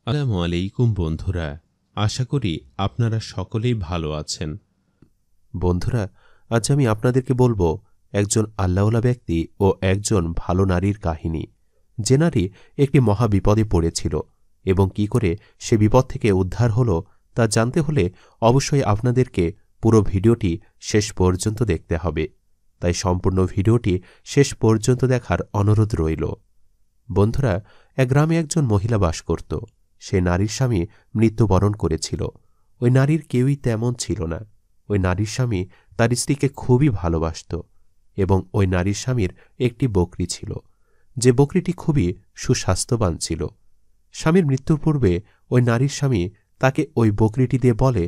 আসসালামু আলাইকুম বন্ধুরা, আশা করি আপনারা সকলেই ভালো আছেন। বন্ধুরা, আজ আমি আপনাদেরকে বলবো একজন আল্লাহওয়ালা ব্যক্তি ও একজন ভালো নারীর কাহিনী। যে নারী একটি মহা বিপদে পড়েছিল এবং কি করে সে বিপদ থেকে উদ্ধার হলো তা জানতে হলে অবশ্যই আপনাদেরকে পুরো ভিডিওটি শেষ পর্যন্ত দেখতে হবে। তাই সম্পূর্ণ ভিডিওটি শেষ পর্যন্ত দেখার অনুরোধ রইল। বন্ধুরা, এক গ্রামে একজন মহিলা বাস করত। সে নারীর স্বামী মৃত্যুবরণ করেছিল। ওই নারীর কেউই তেমন ছিল না। ওই নারীর স্বামী তার স্ত্রীকে খুবই ভালোবাসত এবং ওই নারীর স্বামীর একটি বকরি ছিল, যে বকরিটি খুবই সুস্বাস্থ্যবান ছিল। স্বামীর মৃত্যুর পূর্বে ওই নারীর স্বামী তাকে ওই বকরিটি দিয়ে বলে,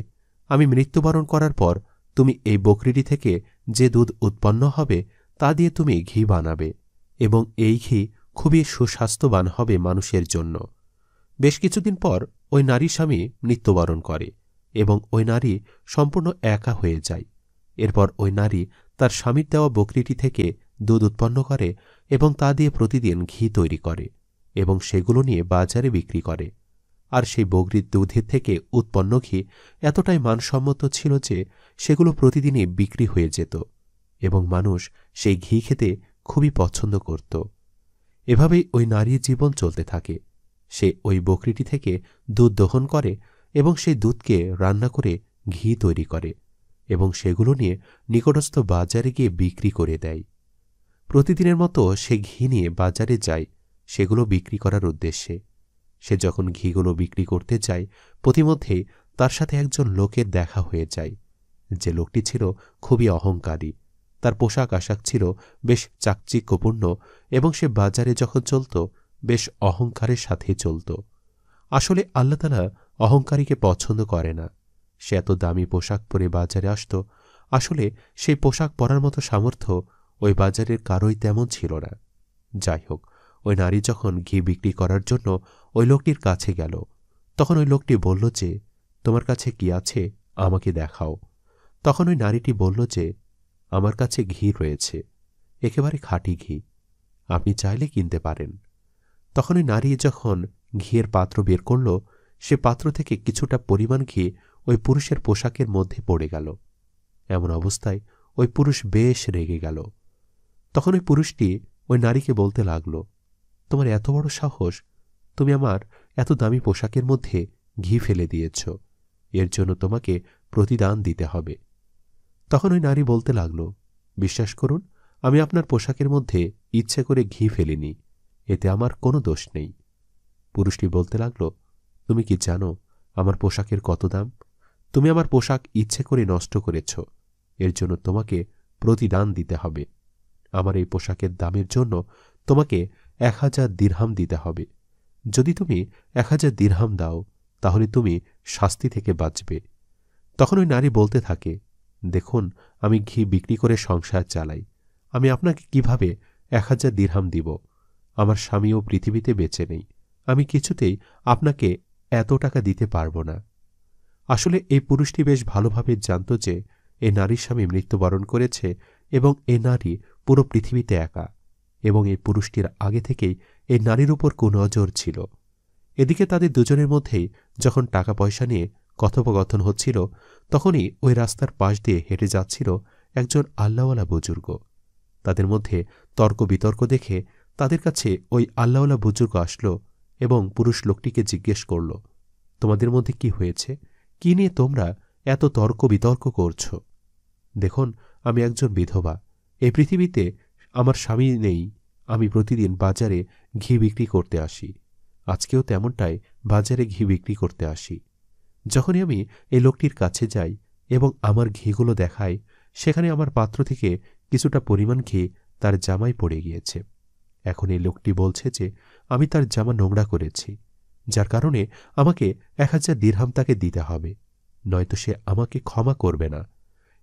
আমি মৃত্যুবরণ করার পর তুমি এই বকরিটি থেকে যে দুধ উৎপন্ন হবে তা দিয়ে তুমি ঘি বানাবে এবং এই ঘি খুবই সুস্বাস্থ্যবান হবে মানুষের জন্য। বেশ কিছুদিন পর ওই নারী স্বামী মৃত্যুবরণ করে এবং ওই নারী সম্পূর্ণ একা হয়ে যায়। এরপর ওই নারী তার স্বামীর দেওয়া বকরিটি থেকে দুধ উৎপন্ন করে এবং তা দিয়ে প্রতিদিন ঘি তৈরি করে এবং সেগুলো নিয়ে বাজারে বিক্রি করে। আর সেই বকরির দুধের থেকে উৎপন্ন ঘি এতটাই মানসম্মত ছিল যে সেগুলো প্রতিদিনই বিক্রি হয়ে যেত এবং মানুষ সেই ঘি খেতে খুবই পছন্দ করত। এভাবেই ওই নারীর জীবন চলতে থাকে। সে ওই বকরিটি থেকে দুধ দহন করে এবং সেই দুধকে রান্না করে ঘি তৈরি করে এবং সেগুলো নিয়ে নিকটস্থ বাজারে গিয়ে বিক্রি করে দেয়। প্রতিদিনের মতো সে ঘি নিয়ে বাজারে যায় সেগুলো বিক্রি করার উদ্দেশ্যে। সে যখন ঘিগুলো বিক্রি করতে যায়, প্রতিমধ্যেই তার সাথে একজন লোকের দেখা হয়ে যায়। যে লোকটি ছিল খুবই অহংকারী। তার পোশাক আশাক ছিল বেশ চাকচিক্যপূর্ণ এবং সে বাজারে যখন চলত বেশ অহংকারের সাথে চলত। আসলে আল্লাহ তাআলা অহংকারীকে পছন্দ করে না। সে এত দামি পোশাক পরে বাজারে আসত। আসলে সেই পোশাক পরার মতো সামর্থ্য ওই বাজারের কারোই তেমন ছিল না। যাই হোক, ওই নারী যখন ঘি বিক্রি করার জন্য ওই লোকটির কাছে গেল, তখন ওই লোকটি বলল যে, তোমার কাছে কি আছে আমাকে দেখাও। তখন ওই নারীটি বলল যে, আমার কাছে ঘি রয়েছে, একেবারে খাঁটি ঘি, আপনি চাইলে কিনতে পারেন। তখন ওই নারী যখন ঘিয়ের পাত্র বের করল, সে পাত্র থেকে কিছুটা পরিমাণ ঘি ওই পুরুষের পোশাকের মধ্যে পড়ে গেল। এমন অবস্থায় ওই পুরুষ বেশ রেগে গেল। তখন ওই পুরুষটি ওই নারীকে বলতে লাগল, তোমার এত বড় সাহস, তুমি আমার এত দামি পোশাকের মধ্যে ঘি ফেলে দিয়েছ, এর জন্য তোমাকে প্রতিদান দিতে হবে। তখন ওই নারী বলতে লাগল, বিশ্বাস করুন, আমি আপনার পোশাকের মধ্যে ইচ্ছে করে ঘি ফেলিনি, এতে আমার কোনো দোষ নেই। পুরুষটি বলতে লাগল, তুমি কি জানো আমার পোশাকের কত দাম? তুমি আমার পোশাক ইচ্ছে করে নষ্ট করেছ, এর জন্য তোমাকে প্রতিদান দিতে হবে। আমার এই পোশাকের দামের জন্য তোমাকে 1000 দিরহাম দিতে হবে। যদি তুমি 1000 দিরহাম দাও তাহলে তুমি শাস্তি থেকে বাঁচবে। তখন ওই নারী বলতে থাকে, দেখুন, আমি ঘি বিক্রি করে সংসার চালাই, আমি আপনাকে কিভাবে 1000 দিরহাম দিব? আমার স্বামীও পৃথিবীতে বেঁচে নেই, আমি কিছুতেই আপনাকে এত টাকা দিতে পারব না। আসলে এই পুরুষটি বেশ ভালোভাবে জানত যে এই নারীর স্বামী মৃত্যুবরণ করেছে এবং এই নারী পুরো পৃথিবীতে একা, এবং এই পুরুষটির আগে থেকেই এই নারীর উপর কুনজর ছিল। এদিকে তাদের দুজনের মধ্যেই যখন টাকা পয়সা নিয়ে কথোপকথন হচ্ছিল, তখনই ওই রাস্তার পাশ দিয়ে হেঁটে যাচ্ছিল একজন আল্লাহওয়ালা বুজুর্গ। তাদের মধ্যে তর্ক বিতর্ক দেখে তাদের কাছে ওই আল্লাহওয়ালা বুজুর্গ আসলো এবং পুরুষ লোকটিকে জিজ্ঞেস করল, তোমাদের মধ্যে কি হয়েছে? কি নিয়ে তোমরা এত তর্ক বিতর্ক করছ? দেখুন, আমি একজন বিধবা, এই পৃথিবীতে আমার স্বামী নেই, আমি প্রতিদিন বাজারে ঘি বিক্রি করতে আসি, আজকেও তেমনটাই বাজারে ঘি বিক্রি করতে আসি। যখনই আমি এই লোকটির কাছে যাই এবং আমার ঘিগুলো দেখাই, সেখানে আমার পাত্র থেকে কিছুটা পরিমাণ ঘি তার জামায় পড়ে গিয়েছে। এখন এই লোকটি বলছে যে আমি তার জামা নোংরা করেছি, যার কারণে আমাকে 1000 দিরহাম তাকে দিতে হবে, নয়তো সে আমাকে ক্ষমা করবে না।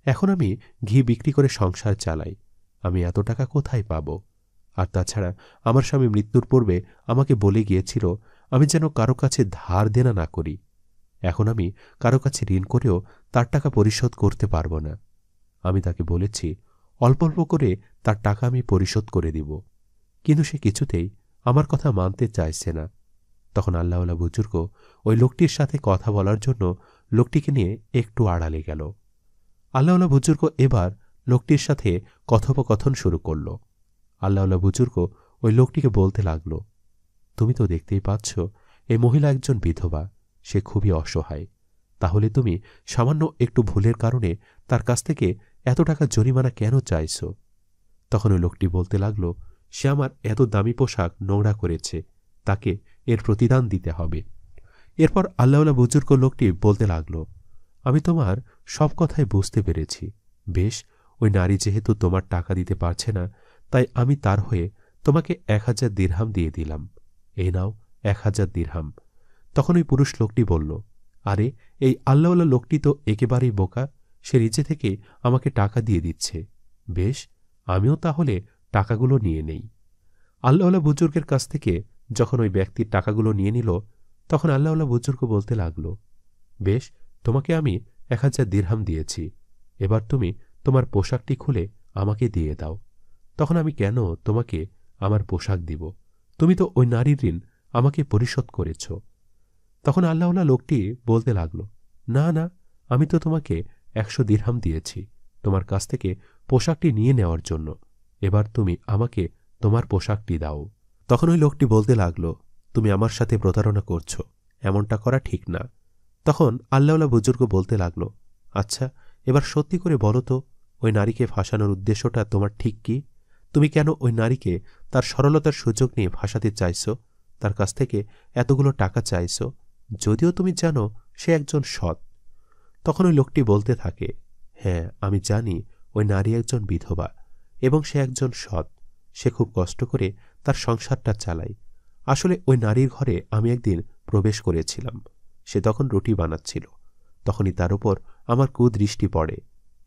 এখন আমি ঘি বিক্রি করে সংসার চালাই, আমি এত টাকা কোথায় পাব? আর তাছাড়া আমার স্বামী মৃত্যুর পূর্বে আমাকে বলে গিয়েছিল আমি যেন কারো কাছে ধার দেনা না করি। এখন আমি কারো কাছে ঋণ করেও তার টাকা পরিশোধ করতে পারব না। আমি তাকে বলেছি অল্প অল্প করে তার টাকা আমি পরিশোধ করে দিব, কিন্তু সে কিছুতেই আমার কথা মানতে চাইছে না। তখন আল্লাহওয়ালা বুজুর্গ ওই লোকটির সাথে কথা বলার জন্য লোকটিকে নিয়ে একটু আড়ালে গেল। আল্লাহওয়ালা বুজুর্গ এবার লোকটির সাথে কথোপকথন শুরু করল। আল্লাহওয়ালা বুজুর্গ ওই লোকটিকে বলতে লাগল, তুমি তো দেখতেই পাচ্ছ এই মহিলা একজন বিধবা, সে খুবই অসহায়, তাহলে তুমি সামান্য একটু ভুলের কারণে তার কাছ থেকে এত টাকা জরিমানা কেন চাইছ? তখন ওই লোকটি বলতে লাগল, সে আমার এত দামি পোশাক নোংরা করেছে, তাকে এর প্রতিদান দিতে হবে। এরপর আল্লাহওয়ালা বুজুর্গ লোকটি বলতে লাগল, আমি তোমার সব কথাই বুঝতে পেরেছি। বেশ, ওই নারী যেহেতু তোমার টাকা দিতে পারছে না, তাই আমি তার হয়ে তোমাকে 1000 দিরহাম দিয়ে দিলাম। এই নাও 1000 দিরহাম। তখন ওই পুরুষ লোকটি বলল, আরে এই আল্লাহওয়ালা লোকটি তো একেবারেই বোকা, সে নিজে থেকে আমাকে টাকা দিয়ে দিচ্ছে। বেশ, আমিও তাহলে টাকাগুলো নিয়ে নেই। আল্লাহওয়ালা বুজুর্গের কাছ থেকে যখন ওই ব্যক্তির টাকাগুলো নিয়ে নিল, তখন আল্লাহওয়ালা বুজুর্গ বলতে লাগল, বেশ, তোমাকে আমি 1000 দিরহাম দিয়েছি, এবার তুমি তোমার পোশাকটি খুলে আমাকে দিয়ে দাও। তখন আমি কেন তোমাকে আমার পোশাক দিব? তুমি তো ওই নারীর ঋণ আমাকে পরিশোধ করেছ। তখন আল্লাহওয়ালা লোকটি বলতে লাগল, না না, আমি তো তোমাকে 100 দিরহাম দিয়েছি তোমার কাছ থেকে পোশাকটি নিয়ে নেওয়ার জন্য, এবার তুমি আমাকে তোমার পোশাকটি দাও। তখন ওই লোকটি বলতে লাগল, তুমি আমার সাথে প্রতারণা করছ, এমনটা করা ঠিক না। তখন আল্লাহওয়ালা বুজুর্গ বলতে লাগল, আচ্ছা, এবার সত্যি করে বলো তো, ওই নারীকে ফাঁসানোর উদ্দেশ্যটা তোমার ঠিক কি? তুমি কেন ওই নারীকে তার সরলতার সুযোগ নিয়ে ফাঁসাতে চাইছ, তার কাছ থেকে এতগুলো টাকা চাইছ, যদিও তুমি জানো সে একজন সৎ? তখন ওই লোকটি বলতে থাকে, হ্যাঁ, আমি জানি ওই নারী একজন বিধবা এবং সে একজন সৎ, সে খুব কষ্ট করে তার সংসারটা চালায়। আসলে ওই নারীর ঘরে আমি একদিন প্রবেশ করেছিলাম, সে তখন রুটি বানাচ্ছিল, তখনই তার উপর আমার কুদৃষ্টি পড়ে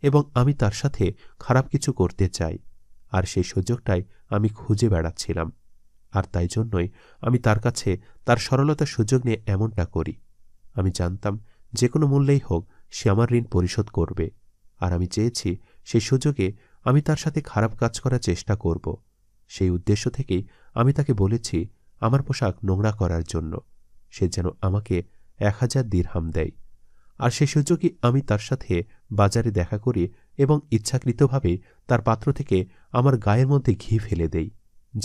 এবং আমি তার সাথে খারাপ কিছু করতে চাই, আর সেই সুযোগটাই আমি খুঁজে বেড়াচ্ছিলাম, আর তাই জন্যই আমি তার কাছে তার সরলতার সুযোগ নিয়ে এমনটা করি। আমি জানতাম যে কোনো মূল্যেই হোক সে আমার ঋণ পরিশোধ করবে, আর আমি চেয়েছি সেই সুযোগে আমি তার সাথে খারাপ কাজ করার চেষ্টা করব। সেই উদ্দেশ্য থেকেই আমি তাকে বলেছি আমার পোশাক নোংরা করার জন্য, সে যেন আমাকে 1000 দিরহাম দেয়। আর সেই সুযোগই আমি তার সাথে বাজারে দেখা করি এবং ইচ্ছাকৃতভাবে তার পাত্র থেকে আমার গায়ের মধ্যে ঘি ফেলে দেই,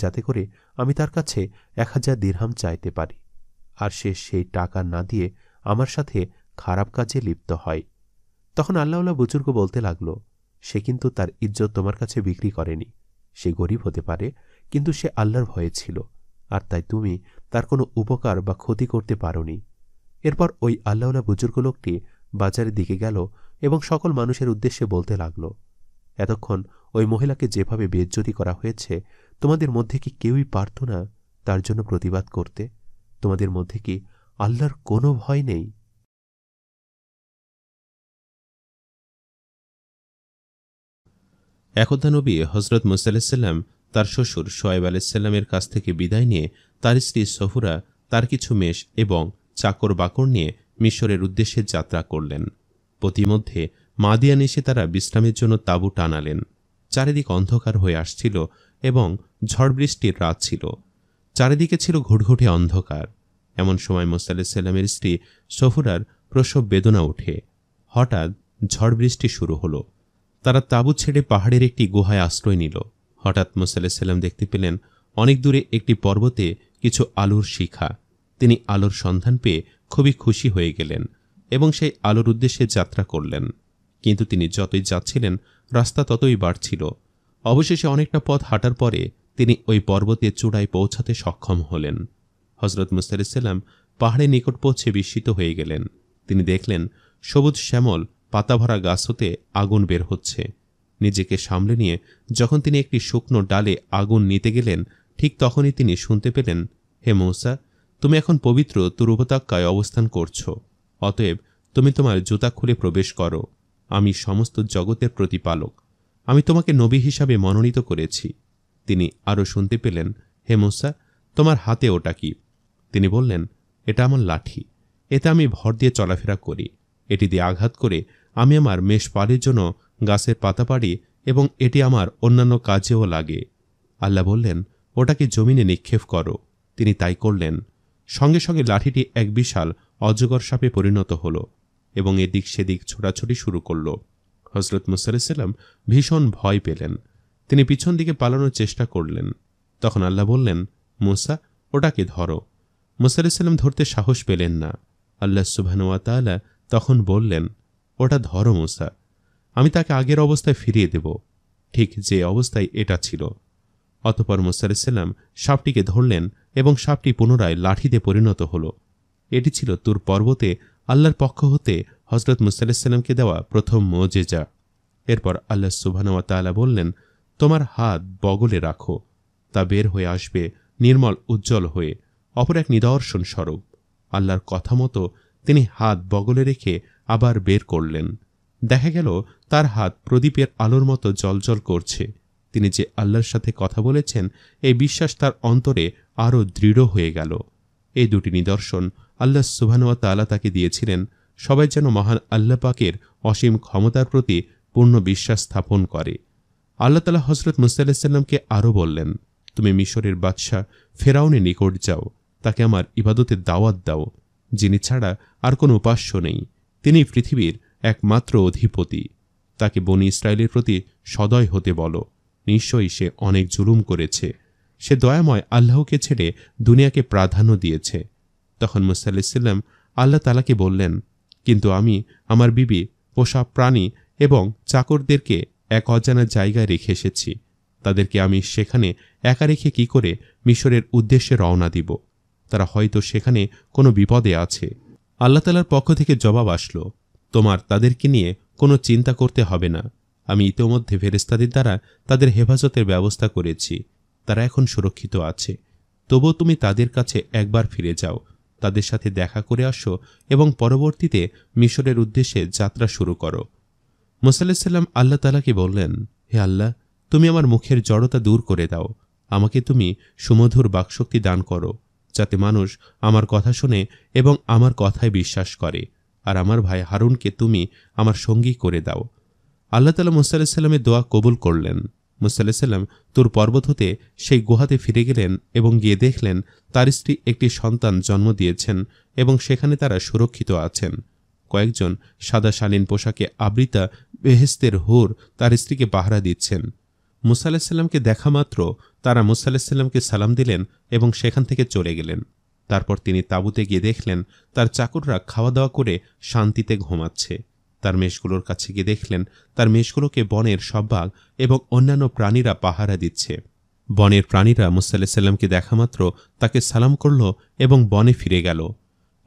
যাতে করে আমি তার কাছে 1000 দিরহাম চাইতে পারি, আর সে সেই টাকা না দিয়ে আমার সাথে খারাপ কাজে লিপ্ত হয়। তখন আল্লাহওয়ালা বুজুর্গ বলতে লাগল, সে কিন্তু তার ইজ্জত তোমার কাছে বিক্রি করেনি, সে গরিব হতে পারে, কিন্তু সে আল্লাহর ভয়ে ছিল, আর তাই তুমি তার কোনো উপকার বা ক্ষতি করতে পারোনি। এরপর ওই আল্লাহওয়ালা বুজুর্গ লোকটি বাজারের দিকে গেল এবং সকল মানুষের উদ্দেশ্যে বলতে লাগল, এতক্ষণ ওই মহিলাকে যেভাবে বেইজ্জতি করা হয়েছে, তোমাদের মধ্যে কি কেউই পারত না তার জন্য প্রতিবাদ করতে? তোমাদের মধ্যে কি আল্লাহর কোনো ভয় নেই? একদা নবী হজরত মুসা আলাইসাল্লাম তার শ্বশুর শোয়েব আলাইসাল্লামের কাছ থেকে বিদায় নিয়ে তার স্ত্রী সফুরা, তার কিছু মেষ এবং চাকর বাকর নিয়ে মিশরের উদ্দেশ্যে যাত্রা করলেন। প্রতিমধ্যে মাদিয়ান এসে তারা বিশ্রামের জন্য তাঁবু টানালেন। চারিদিক অন্ধকার হয়ে আসছিল এবং ঝড় বৃষ্টির রাত ছিল, চারিদিকে ছিল ঘুটঘুটে অন্ধকার। এমন সময় মুসা আলাইসাল্লামের স্ত্রী সফুরার প্রসব বেদনা ওঠে। হঠাৎ ঝড় বৃষ্টি শুরু হলো। তারা তাঁবু ছেড়ে পাহাড়ের একটি গুহায় আশ্রয় নিল। হঠাৎ মুসা আলাইসাল্লাম দেখতে পেলেন অনেক দূরে একটি পর্বতে কিছু আলোর শিখা। তিনি আলোর সন্ধান পেয়ে খুবই খুশি হয়ে গেলেন এবং সেই আলোর উদ্দেশ্যে যাত্রা করলেন। কিন্তু তিনি যতই যাচ্ছিলেন রাস্তা ততই বাড়ছিল। অবশেষে অনেকটা পথ হাঁটার পরে তিনি ওই পর্বতের চূড়ায় পৌঁছাতে সক্ষম হলেন। হজরত মুসা আলাইসাল্লাম পাহাড়ের নিকট পৌঁছে বিস্মিত হয়ে গেলেন। তিনি দেখলেন সবুজ শ্যামল পাতাভরা গাছ হতে আগুন বের হচ্ছে। নিজেকে সামলে নিয়ে যখন তিনি একটি শুকনো ডালে আগুন নিতে গেলেন, ঠিক তখনই তিনি শুনতে পেলেন, হে মূসা, তুমি এখন পবিত্র তুর উপত্যকায় অবস্থান করছ, অতএব তুমি তোমার জুতা খুলে প্রবেশ করো। আমি সমস্ত জগতের প্রতিপালক, আমি তোমাকে নবী হিসাবে মনোনীত করেছি। তিনি আরও শুনতে পেলেন, হে মূসা, তোমার হাতে ওটা কি? তিনি বললেন, এটা আমার লাঠি, এতে আমি ভর দিয়ে চলাফেরা করি। এটি দিয়ে আঘাত করে আমি আমার মেষ পাড়ির জন্য গাছের পাতা পাড়ি এবং এটি আমার অন্যান্য কাজেও লাগে। আল্লাহ বললেন, ওটাকে জমিনে নিক্ষেপ করো। তিনি তাই করলেন। সঙ্গে সঙ্গে লাঠিটি এক বিশাল অজগর সাপে পরিণত হল এবং এদিক সেদিক ছোটাছুটি শুরু করল। হজরত মুসা আলাইহিসসালাম ভীষণ ভয় পেলেন। তিনি পিছন দিকে পালানোর চেষ্টা করলেন। তখন আল্লাহ বললেন, মুসা, ওটাকে ধরো। মুসা আলাইহিসসালাম ধরতে সাহস পেলেন না। আল্লাহ সুবহানাহু ওয়া তাআলা তখন বললেন, ওটা ধরো মুসা, আমি তাকে আগের অবস্থায় ফিরিয়ে দেব, ঠিক যে অবস্থায় এটা ছিল। অতঃপর মুসা আলাইহিসসালাম সাপটিকে ধরলেন এবং সাপটি পুনরায় লাঠিতে পরিণত হল। এটি ছিল তুর পর্বতে আল্লাহর পক্ষ হতে হজরত মুসা আলাইহিসসালামকে দেওয়া প্রথম মুজিজা। এরপর আল্লাহ সুবহানাহু ওয়া তাআলা বললেন, তোমার হাত বগলে রাখো, তা বের হয়ে আসবে নির্মল উজ্জ্বল হয়ে, অপর এক নিদর্শন স্বরূপ। আল্লাহর কথা মতো তিনি হাত বগলে রেখে আবার বের করলেন। দেখা গেল তার হাত প্রদীপের আলোর মতো জ্বলজ্বল করছে। তিনি যে আল্লাহর সাথে কথা বলেছেন এই বিশ্বাস তার অন্তরে আরও দৃঢ় হয়ে গেল। এই দুটি নিদর্শন আল্লাহ সুবহানাহু ওয়া তাআলা তাকে দিয়েছিলেন, সবাই যেন মহান আল্লাহ পাকের অসীম ক্ষমতার প্রতি পূর্ণ বিশ্বাস স্থাপন করে। আল্লাহ তাআলা হজরত মুসা আলাইহিসসালামকে আরও বললেন, তুমি মিশরের বাদশাহ ফেরাউনের নিকট যাও, তাকে আমার ইবাদতের দাওয়াত দাও, যিনি ছাড়া আর কোনো উপাস্য নেই, তিনি পৃথিবীর একমাত্র অধিপতি। তাকে বনী ইসরায়েলের প্রতি সদয় হতে বলো, নিশ্চয়ই সে অনেক জুলুম করেছে, সে দয়াময় আল্লাহকে ছেড়ে দুনিয়াকে প্রাধান্য দিয়েছে। তখন মুসা আলাইহিসসালাম আল্লাহ তাআলাকে বললেন, কিন্তু আমি আমার বিবি, পোষা প্রাণী এবং চাকরদেরকে এক অজানা জায়গায় রেখে এসেছি, তাদেরকে আমি সেখানে একা রেখে কি করে মিশরের উদ্দেশ্যে রওনা দিব? তারা হয়তো সেখানে কোনো বিপদে আছে। আল্লাহ তাআলার পক্ষ থেকে জবাব আসলো, তোমার তাদেরকে নিয়ে কোনো চিন্তা করতে হবে না, আমি ইতোমধ্যে ফেরেশতাদের দ্বারা তাদের হেফাজতের ব্যবস্থা করেছি, তারা এখন সুরক্ষিত আছে। তবুও তুমি তাদের কাছে একবার ফিরে যাও, তাদের সাথে দেখা করে আসো এবং পরবর্তীতে মিশরের উদ্দেশ্যে যাত্রা শুরু করো। মুসা আলাইহিসসালাম আল্লাহ তাআলাকে বললেন, হে আল্লাহ, তুমি আমার মুখের জড়তা দূর করে দাও, আমাকে তুমি সুমধুর বাকশক্তি দান করো, যাতে মানুষ আমার কথা শুনে এবং আমার কথায় বিশ্বাস করে, আর আমার ভাই হারুনকে তুমি আমার সঙ্গী করে দাও। আল্লাহ তাআলা মুসা আলাইহিসসালামের দোয়া কবুল করলেন। মুসা আলাইহিসসালাম তুর পর্বত হতে সেই গুহাতে ফিরে গেলেন এবং গিয়ে দেখলেন তার স্ত্রী একটি সন্তান জন্ম দিয়েছেন এবং সেখানে তারা সুরক্ষিত আছেন। কয়েকজন সাদা শালীন পোশাকে আবৃতা বেহেশতের হুর তার স্ত্রীকে পাহারা দিচ্ছেন। মুসা আলাইহিসসালামকে দেখা মাত্র তারা মুসা আলাইহিসসালামকে সালাম দিলেন এবং সেখান থেকে চলে গেলেন। তারপর তিনি তাঁবুতে গিয়ে দেখলেন তার চাকররা খাওয়া দাওয়া করে শান্তিতে ঘুমাচ্ছে। তার মেষগুলোর কাছে গিয়ে দেখলেন তার মেষগুলোকে বনের সব বাঘ এবং অন্যান্য প্রাণীরা পাহারা দিচ্ছে। বনের প্রাণীরা মুসা আলাইহিসসালামকে দেখা মাত্র তাকে সালাম করল এবং বনে ফিরে গেল।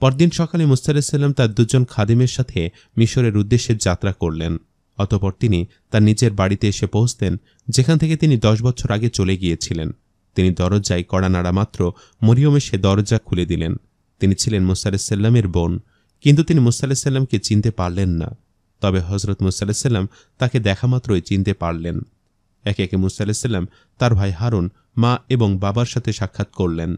পরদিন সকালে মুসা আলাইহিসসালাম তার দুজন খাদেমের সাথে মিশরের উদ্দেশ্যে যাত্রা করলেন। অতঃপর তিনি তার নিজের বাড়িতে এসে পৌঁছতেন, যেখান থেকে তিনি 10 বছর আগে চলে গিয়েছিলেন। তিনি দরজায় কড়া নাড়া মাত্র মরিয়ম এসে দরজা খুলে দিলেন। তিনি ছিলেন মুসা আলাইহিসসালামের বোন, কিন্তু তিনি মুসা আলাইহিসসালামকে চিনতে পারলেন না। তবে হজরত মুসা আলাইহিসসালাম তাকে দেখা মাত্রই চিনতে পারলেন। একে একে মুসা আলাইহিসসালাম তার ভাই হারুন, মা এবং বাবার সাথে সাক্ষাৎ করলেন।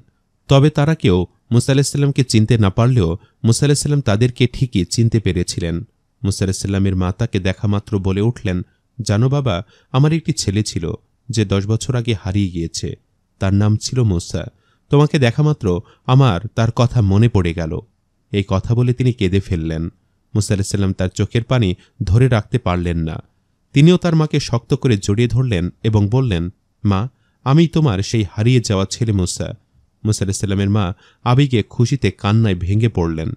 তবে তারা কেউ মুসা আলাইহিসসালামকে চিনতে না পারলেও মুসা আলাইহিসসালাম তাদেরকে ঠিকই চিনতে পেরেছিলেন। মুসা আলাইহিসসালামের মা তাকে দেখা মাত্র বলে উঠলেন, জানো বাবা, আমার একটি ছেলে ছিল যে 10 বছর আগে হারিয়ে গিয়েছে, তার নাম ছিল মুসা। তোমাকে দেখা মাত্র আমার তার কথা মনে পড়ে গেল। এই কথা বলে তিনি কেঁদে ফেললেন। মুসা আলাইহিসসালাম তার চোখের পানি ধরে রাখতে পারলেন না। তিনিও তার মাকে শক্ত করে জড়িয়ে ধরলেন এবং বললেন, মা, আমি তোমার সেই হারিয়ে যাওয়া ছেলে মুসা। মুসা আলাইহিসসালামের মা আবেগে খুশিতে কান্নায় ভেঙে পড়লেন।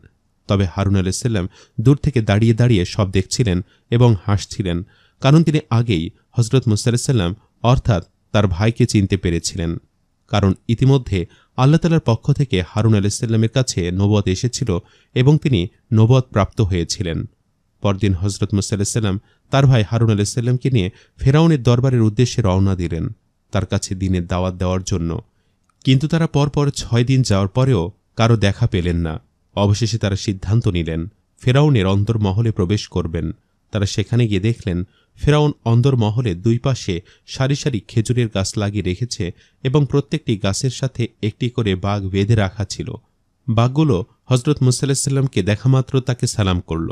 তবে হারুন আলাইহিসসালাম দূর থেকে দাঁড়িয়ে দাঁড়িয়ে সব দেখছিলেন এবং হাসছিলেন, কারণ তিনি আগেই হজরত মুসা আলাইহিসসালাম অর্থাৎ তার ভাইকে চিনতে পেরেছিলেন। কারণ ইতিমধ্যে আল্লাহ তাআলার পক্ষ থেকে হারুন আলাইহিসসালামের কাছে নবুয়ত এসেছিল এবং তিনি নবুয়ত প্রাপ্ত হয়েছিলেন। পরদিন হজরত মুসা আলাইহিসসালাম তার ভাই হারুন আলাইহিসসালামকে নিয়ে ফেরাউনের দরবারের উদ্দেশ্যে রওনা দিলেন, তার কাছে দ্বীনের দাওয়াত দেওয়ার জন্য। কিন্তু তারা পরপর 6 দিন যাওয়ার পরেও কারো দেখা পেলেন না। অবশেষে তারা সিদ্ধান্ত নিলেন ফেরাউনের অন্দরমহলে প্রবেশ করবেন। তারা সেখানে গিয়ে দেখলেন ফেরাউন অন্দরমহলে 2 পাশে সারি সারি খেজুরের গাছ লাগিয়ে রেখেছে এবং প্রত্যেকটি গাছের সাথে একটি করে বাঘ বেঁধে রাখা ছিল। বাঘগুলো হজরত মুসা আলাইহিসসালামকে দেখামাত্র তাকে সালাম করল।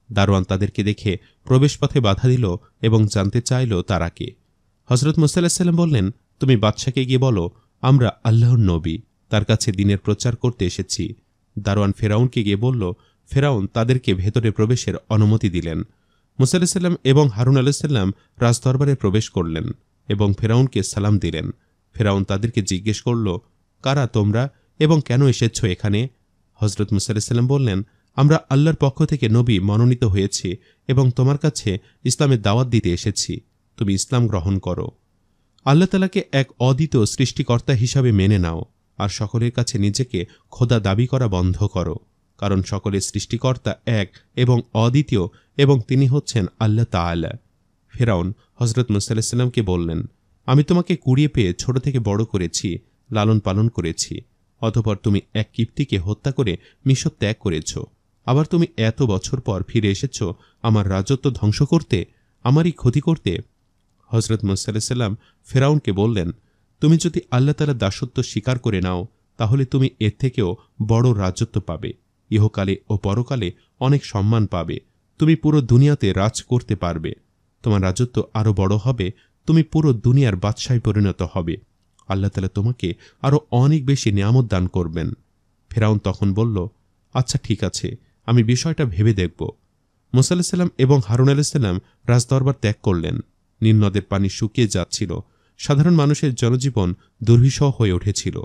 দারোয়ান তাদেরকে দেখে প্রবেশপথে বাধা দিল এবং জানতে চাইল তারা কে। হজরত মুসা আলাইহিসসালাম বললেন, তুমি বাদশাকে গিয়ে বলো আমরা আল্লাহর নবী, তার কাছে দ্বীনের প্রচার করতে এসেছি। দারোয়ান ফেরাউনকে গিয়ে বলল। ফেরাউন তাদেরকে ভেতরে প্রবেশের অনুমতি দিলেন। মুসা আলাইহিসসালাম এবং হারুন আলাইহিসসালাম রাজদরবারে প্রবেশ করলেন এবং ফেরাউনকে সালাম দিলেন। ফেরাউন তাদেরকে জিজ্ঞেস করল, কারা তোমরা এবং কেন এসেছ এখানে? হজরত মুসা আলাইহিসসালাম বললেন, আমরা আল্লাহর পক্ষ থেকে নবী মনোনীত হয়েছি এবং তোমার কাছে ইসলামের দাওয়াত দিতে এসেছি। তুমি ইসলাম গ্রহণ করো। আল্লাহ তাআলাকে এক অদ্বিতীয় সৃষ্টিকর্তা হিসাবে মেনে নাও আর সকলের কাছে নিজেকে খোদা দাবি করা বন্ধ করো, কারণ সকলের সৃষ্টিকর্তা এক এবং অদ্বিতীয় এবং তিনি হচ্ছেন আল্লাহ তাআলা। ফেরাউন হজরত মুসা আলাইহিসসালামকে বললেন, আমি তোমাকে কুড়িয়ে পেয়ে ছোট থেকে বড় করেছি, লালন পালন করেছি। অতঃপর তুমি এক কিপ্তিকে হত্যা করে মিশর ত্যাগ করেছ। আবার তুমি এত বছর পর ফিরে এসেছ আমার রাজত্ব ধ্বংস করতে, আমারই ক্ষতি করতে। হজরত মুসা আলাইহিসসালাম ফেরাউনকে বললেন, তুমি যদি আল্লাহ তাআলার দাসত্ব স্বীকার করে নাও তাহলে তুমি এর থেকেও বড় রাজত্ব পাবে, ইহকালে ও পরকালে অনেক সম্মান পাবে, তুমি পুরো দুনিয়াতে রাজ করতে পারবে, তোমার রাজত্ব আরও বড় হবে, তুমি পুরো দুনিয়ার বাদশাহে পরিণত হবে, আল্লাহ তাআলা তোমাকে আরও অনেক বেশি নিয়ামত দান করবেন। ফেরাউন তখন বলল, আচ্ছা ঠিক আছে, আমি বিষয়টা ভেবে দেখব। মুসা আলাইহিসসালাম এবং হারুন আলাইহিসসালাম রাজদরবার ত্যাগ করলেন। নীল নদের পানি শুকিয়ে যাচ্ছিল। সাধারণ মানুষের জনজীবন দুর্বিষহ হয়ে উঠেছিল।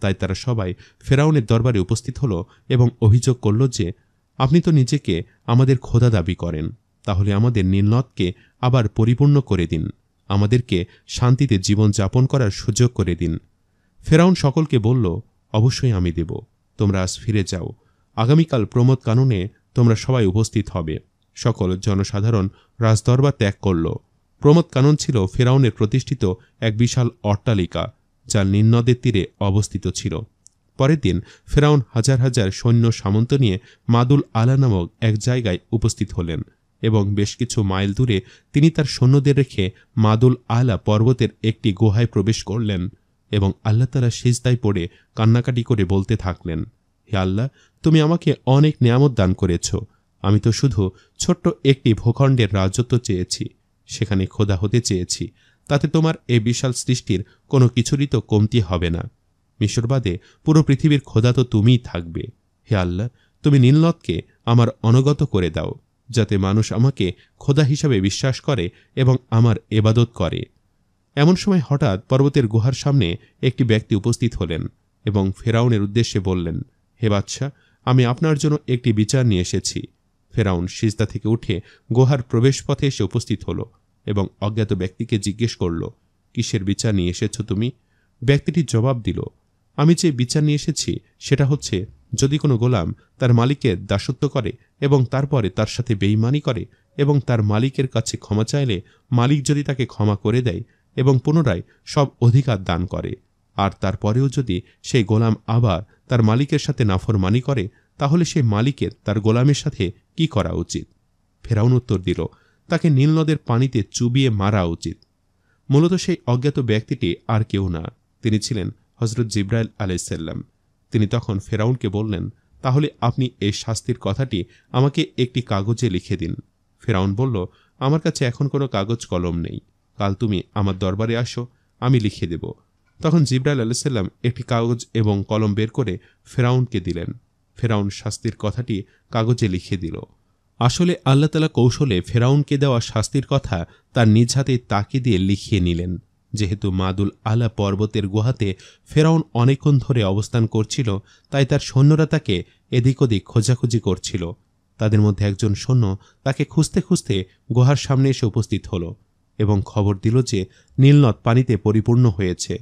তাই তারা সবাই ফেরাউনের দরবারে উপস্থিত হল এবং অভিযোগ করল যে, আপনি তো নিজেকে আমাদের খোদা দাবি করেন, তাহলে আমাদের নীলনদকে আবার পরিপূর্ণ করে দিন, আমাদেরকে শান্তিতে জীবন যাপন করার সুযোগ করে দিন। ফেরাউন সকলকে বলল, অবশ্যই আমি দেব, তোমরা আজ ফিরে যাও। আগামীকাল প্রমোদ কাননে তোমরা সবাই উপস্থিত হবে। সকল জনসাধারণ রাজদরবার ত্যাগ করল। প্রমোদ কানন ছিল ফেরাউনের প্রতিষ্ঠিত এক বিশাল অট্টালিকা, যা নীল নদের তীরে অবস্থিত ছিল। পরের দিন ফেরাউন হাজার হাজার সৈন্য সামন্ত নিয়ে মাদুল আলা নামক এক জায়গায় উপস্থিত হলেন এবং বেশ কিছু মাইল দূরে তিনি তার সৈন্যদের রেখে মাদুল আলা পর্বতের একটি গুহায় প্রবেশ করলেন এবং আল্লাহ তাআলা সিজদায় পড়ে কান্নাকাটি করে বলতে থাকলেন, হে আল্লাহ, তুমি আমাকে অনেক নিয়ামত দান করেছ। আমি তো শুধু ছোট্ট একটি ভূখণ্ডের রাজত্ব চেয়েছি, সেখানে খোদা হতে চেয়েছি, তাতে তোমার এই বিশাল সৃষ্টির কোনো কিছুরই তো কমতি হবে না। মিশরবাদে পুরো পৃথিবীর খোদা তো তুমিই থাকবে। হে আল্লাহ, তুমি নীলনদকে আমার অনুগত করে দাও, যাতে মানুষ আমাকে খোদা হিসাবে বিশ্বাস করে এবং আমার এবাদত করে। এমন সময় হঠাৎ পর্বতের গুহার সামনে একটি ব্যক্তি উপস্থিত হলেন এবং ফেরাউনের উদ্দেশ্যে বললেন, হে বাদশাহ, আমি আপনার জন্য একটি বিচার নিয়ে এসেছি। ফেরাউন সিজদা থেকে উঠে গুহার প্রবেশপথে এসে উপস্থিত হল এবং অজ্ঞাত ব্যক্তিকে জিজ্ঞেস করল, কিসের বিচার নিয়ে এসেছ তুমি? ব্যক্তিটি জবাব দিল, আমি যে বিচার নিয়ে এসেছি সেটা হচ্ছে, যদি কোনো গোলাম তার মালিকের দাসত্ব করে এবং তারপরে তার সাথে বেঈমানি করে এবং তার মালিকের কাছে ক্ষমা চাইলে মালিক যদি তাকে ক্ষমা করে দেয় এবং পুনরায় সব অধিকার দান করে, আর তারপরেও যদি সেই গোলাম আবার তার মালিকের সাথে নাফরমানি করে, তাহলে সেই মালিকের তার গোলামের সাথে কি করা উচিত? ফেরাউন উত্তর দিল, তাকে নীল নদের পানিতে চুবিয়ে মারা উচিত। মূলত সেই অজ্ঞাত ব্যক্তিটি আর কেউ না, তিনি ছিলেন হজরত জিবরাইল আলাইহিসসালাম। তিনি তখন ফেরাউনকে বললেন, তাহলে আপনি এই শাস্তির কথাটি আমাকে একটি কাগজে লিখে দিন। ফেরাউন বলল, আমার কাছে এখন কোনো কাগজ কলম নেই, কাল তুমি আমার দরবারে আসো, আমি লিখে দেব। তখন জিবরাইল আলাইহিসসালাম একটি কাগজ এবং কলম বের করে ফেরাউনকে দিলেন। ফেরাউন শাস্তির কথাটি কাগজে লিখে দিল। আসলে আল্লাহ তাআলা কৌশলে ফেরাউনকে দেওয়া শাস্তির কথা তার নিজ হাতে তাকে দিয়ে লিখিয়ে নিলেন। যেহেতু মাদুল আলা পর্বতের গুহাতে ফেরাউন অনেকক্ষণ ধরে অবস্থান করছিল, তাই তার সৈন্যরা তাকে এদিক ওদিক খোঁজাখুঁজি করছিল। তাদের মধ্যে একজন সৈন্য তাকে খুঁজতে খুঁজতে গুহার সামনে এসে উপস্থিত হল এবং খবর দিল যে নীলনদ পানিতে পরিপূর্ণ হয়েছে।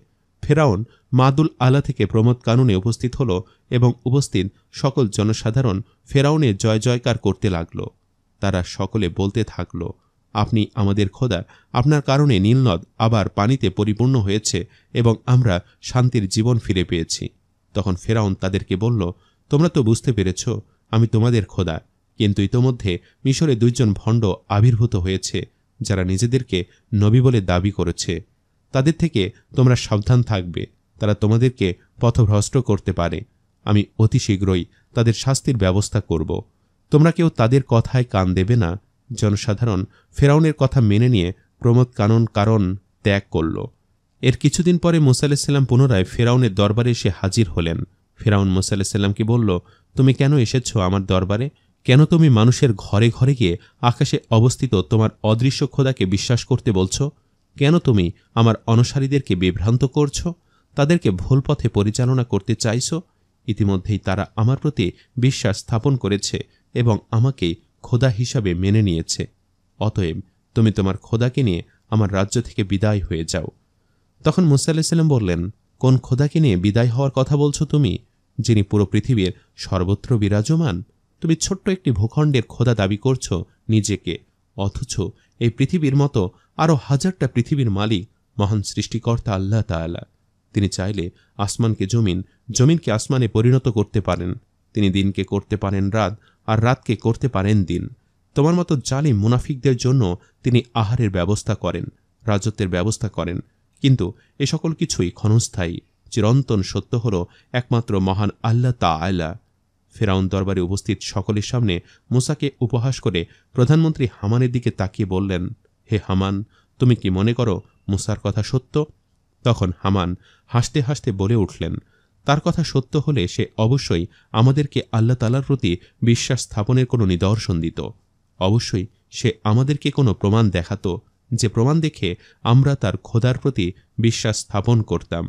ফেরাউন মাদুল আলা থেকে প্রমোদ কাননে উপস্থিত হল এবং উপস্থিত সকল জনসাধারণ ফেরাউনের জয় জয়কার করতে লাগল। তারা সকলে বলতে থাকল, আপনি আমাদের খোদা, আপনার কারণে নীলনদ আবার পানিতে পরিপূর্ণ হয়েছে এবং আমরা শান্তির জীবন ফিরে পেয়েছি। তখন ফেরাউন তাদেরকে বলল, তোমরা তো বুঝতে পেরেছ আমি তোমাদের খোদা, কিন্তু ইতোমধ্যে মিশরে দুইজন ভণ্ড আবির্ভূত হয়েছে যারা নিজেদেরকে নবী বলে দাবি করেছে। তাদের থেকে তোমরা সাবধান থাকবে, তারা তোমাদেরকে পথভ্রষ্ট করতে পারে। আমি অতি শীঘ্রই তাদের শাস্তির ব্যবস্থা করব। তোমরা কেউ তাদের কথায় কান দেবে না। জনসাধারণ ফেরাউনের কথা মেনে নিয়ে প্রমোদ কানন ত্যাগ করল। এর কিছুদিন পরে মুসা আলাইসাল্লাম পুনরায় ফেরাউনের দরবারে এসে হাজির হলেন। ফেরাউন মুসা আলাইসাল্লামকে বলল, তুমি কেন এসেছ আমার দরবারে? কেন তুমি মানুষের ঘরে ঘরে গিয়ে আকাশে অবস্থিত তোমার অদৃশ্য খোদাকে বিশ্বাস করতে বলছ? কেন তুমি আমার অনুসারীদেরকে বিভ্রান্ত করছ? তাদেরকে ভুল পথে পরিচালনা করতে চাইছ? ইতিমধ্যেই তারা আমার প্রতি বিশ্বাস স্থাপন করেছে এবং আমাকে খোদা হিসাবে মেনে নিয়েছে। অতএব তুমি তোমার খোদাকে নিয়ে আমার রাজ্য থেকে বিদায় হয়ে যাও। তখন মুসা আলাইসাল্লাম বললেন, কোন খোদাকে নিয়ে বিদায় হওয়ার কথা বলছো তুমি, যিনি পুরো পৃথিবীর সর্বত্র বিরাজমান? তুমি ছোট্ট একটি ভূখণ্ডের খোদা দাবি করছ নিজেকে, অথচ এই পৃথিবীর মতো আরও হাজারটা পৃথিবীর মালিক মহান সৃষ্টিকর্তা আল্লাহ তাআলা। তিনি চাইলে আসমানকে জমিন, জমিনকে আসমানে পরিণত করতে পারেন। তিনি দিনকে করতে পারেন রাত, আর রাতকে করতে পারেন দিন। তোমার মতো জালিম মুনাফিকদের জন্য তিনি আহারের ব্যবস্থা করেন, রাজত্বের ব্যবস্থা করেন, কিন্তু এ সকল কিছুই ক্ষণস্থায়ী। চিরন্তন সত্য হল একমাত্র মহান আল্লাহ তাআলা। ফেরাউন দরবারে উপস্থিত সকলের সামনে মুসাকে উপহাস করে প্রধানমন্ত্রী হামানের দিকে তাকিয়ে বললেন, হে হামান, তুমি কি মনে করো মুসার কথা সত্য? তখন হামান হাসতে হাসতে বলে উঠলেন, তার কথা সত্য হলে সে অবশ্যই আমাদেরকে আল্লাহ তাআলার প্রতি বিশ্বাস স্থাপনের কোনো নিদর্শন দিত। অবশ্যই সে আমাদেরকে কোনো প্রমাণ দেখাত, যে প্রমাণ দেখে আমরা তার খোদার প্রতি বিশ্বাস স্থাপন করতাম।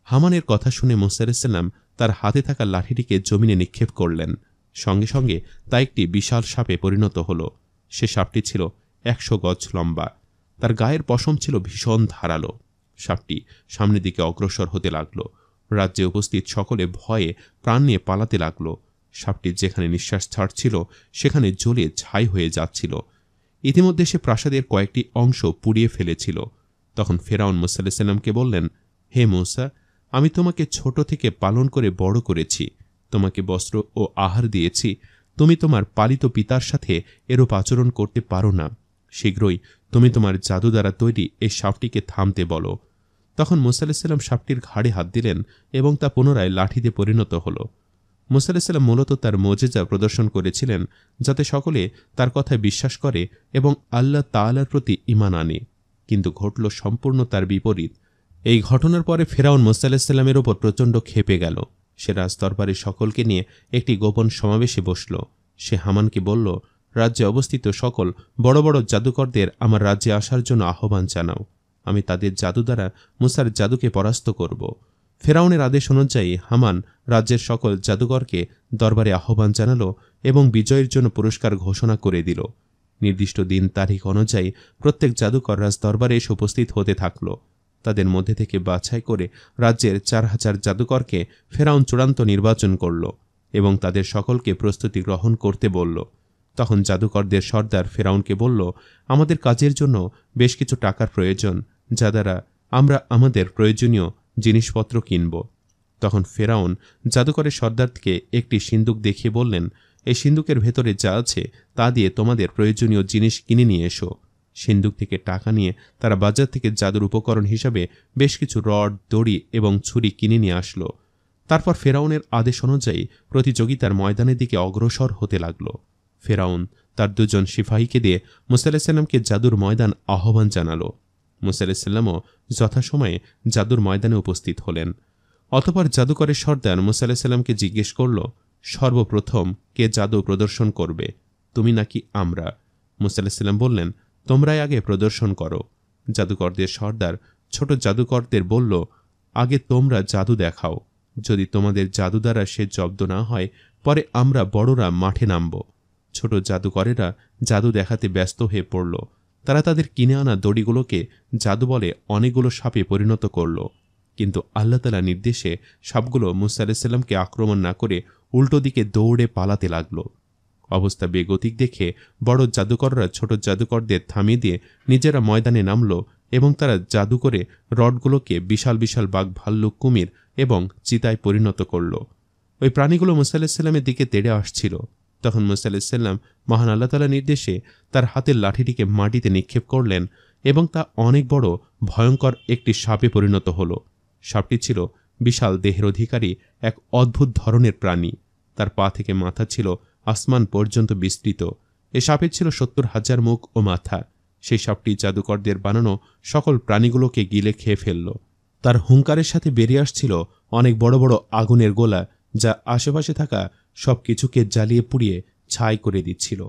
হামানের কথা শুনে মুসা আলাইহিস-সালাম তার হাতে থাকা লাঠিটিকে জমিনে নিক্ষেপ করলেন। সঙ্গে সঙ্গে তা একটি বিশাল সাপে পরিণত হল। সে সাপটি ছিল 100 গজ লম্বা। তার গায়ের পশম ছিল ভীষণ ধারালো। সাপটি সামনের দিকে অগ্রসর হতে লাগল। রাজ্যে উপস্থিত সকলে ভয়ে প্রাণ নিয়ে পালাতে লাগল। সাপটি যেখানে নিঃশ্বাস ছাড়ছিল সেখানে জ্বলে ছাই হয়ে যাচ্ছিল। ইতিমধ্যে সে প্রাসাদের কয়েকটি অংশ পুড়িয়ে ফেলেছিল। তখন ফেরাউন মুসা আলাইহিস-সালামকে বললেন, হে মুসা, আমি তোমাকে ছোট থেকে পালন করে বড় করেছি, তোমাকে বস্ত্র ও আহার দিয়েছি। তুমি তোমার পালিত পিতার সাথে এরূপ আচরণ করতে পারো না। শীঘ্রই তুমি তোমার জাদু দ্বারা তৈরি এই সাপটিকে থামতে বলো। তখন মুসা আলাইহিস-সালাম সাপটির ঘাড়ে হাত দিলেন এবং তা পুনরায় লাঠিতে পরিণত হল। মুসা আলাইহিস-সালাম মূলত তার মুজিজা প্রদর্শন করেছিলেন যাতে সকলে তার কথায় বিশ্বাস করে এবং আল্লাহ তাআলার প্রতি ঈমান আনে, কিন্তু ঘটল সম্পূর্ণ তার বিপরীত। এই ঘটনার পরে ফেরাউন মুসা আলাইহিস-সালামের ওপর প্রচণ্ড ক্ষেপে গেল। সে রাজদরবারে সকলকে নিয়ে একটি গোপন সমাবেশে বসল। সে হামানকে বলল, রাজ্যে অবস্থিত সকল বড় বড় জাদুকরদের আমার রাজ্যে আসার জন্য আহ্বান জানাও। আমি তাদের জাদু দ্বারা মুসার জাদুকে পরাস্ত করব। ফেরাউনের আদেশ অনুযায়ী হামান রাজ্যের সকল জাদুকরকে দরবারে আহ্বান জানালো এবং বিজয়ের জন্য পুরস্কার ঘোষণা করে দিল। নির্দিষ্ট দিন তারিখ অনুযায়ী প্রত্যেক জাদুকর রাজদরবারে এসে উপস্থিত হতে থাকল। তাদের মধ্যে থেকে বাছাই করে রাজ্যের 4000 জাদুকরকে ফেরাউন চূড়ান্ত নির্বাচন করল এবং তাদের সকলকে প্রস্তুতি গ্রহণ করতে বলল। তখন জাদুকরদের সর্দার ফেরাউনকে বলল, আমাদের কাজের জন্য বেশ কিছু টাকার প্রয়োজন, যা দ্বারা আমরা আমাদের প্রয়োজনীয় জিনিসপত্র কিনব। তখন ফেরাউন জাদুকরের সর্দারকে একটি সিন্দুক দেখিয়ে বললেন, এই সিন্দুকের ভেতরে যা আছে তা দিয়ে তোমাদের প্রয়োজনীয় জিনিস কিনে নিয়ে এসো। সিন্দুক থেকে টাকা নিয়ে তারা বাজার থেকে জাদুর উপকরণ হিসাবে বেশ কিছু রড, দড়ি এবং ছুরি কিনে নিয়ে আসলো। তারপর ফেরাউনের আদেশ অনুযায়ী প্রতিযোগিতার ময়দানের দিকে অগ্রসর হতে লাগল। ফেরাউন তার 2 জন সিপাহীকে দিয়ে মুসা আলাইহিস-সালামকে জাদুর ময়দান আহ্বান জানালো। মুসা আলাইহিস-সালামও যথাসময়ে জাদুর ময়দানে উপস্থিত হলেন। অতঃপর জাদুকরের সর্দার মুসা আলাইহিস-সালামকে জিজ্ঞেস করল, সর্বপ্রথম কে জাদু প্রদর্শন করবে, তুমি নাকি আমরা? মুসা আলাইহিস-সালাম বললেন, তোমরাই আগে প্রদর্শন করো। জাদুকরদের সর্দার ছোট জাদুকরদের বলল, আগে তোমরা জাদু দেখাও। যদি তোমাদের জাদু দ্বারা সে জব্দ না হয়, পরে আমরা বড়রা মাঠে নামব। ছোট জাদুকরেরা জাদু দেখাতে ব্যস্ত হয়ে পড়ল। তারা তাদের কিনে আনা দড়িগুলোকে জাদু বলে অনেকগুলো সাপে পরিণত করল, কিন্তু আল্লাহ তাআলার নির্দেশে সাপগুলো মুসা আলাইহিস-সালামকে আক্রমণ না করে উল্টো দিকে দৌড়ে পালাতে লাগল। অবস্থা বেগতিক দেখে বড় জাদুকররা ছোট জাদুকরদের থামিয়ে দিয়ে নিজেরা ময়দানে নামল এবং তারা জাদু করে রডগুলোকে বিশাল বিশাল বাঘ, ভাল্লুক, কুমির এবং চিতায় পরিণত করল। ওই প্রাণীগুলো মুসা আলাইহিস-সালামের দিকে তেড়ে আসছিল। তখন মুসা আলাইহিস-সালাম মহান আল্লাহ তাআলার নির্দেশে তার হাতের লাঠিটিকে মাটিতে নিক্ষেপ করলেন এবং তা অনেক বড় ভয়ঙ্কর একটি সাপে পরিণত হল। সাপটি ছিল বিশাল দেহের অধিকারী এক অদ্ভুত ধরনের প্রাণী। তার পা থেকে মাথা ছিল আসমান পর্যন্ত বিস্তৃত। এ সাপের ছিল 70,000 মুখ ও মাথা। সেই সাপটি জাদুকরদের বানানো সকল প্রাণীগুলোকে গিলে খেয়ে ফেলল। তার হুঙ্কারের সাথে বেরিয়ে আসছিল অনেক বড় বড় আগুনের গোলা, যা আশেপাশে থাকা সব কিছুকে জ্বালিয়ে পুড়িয়ে ছাই করে দিচ্ছিল।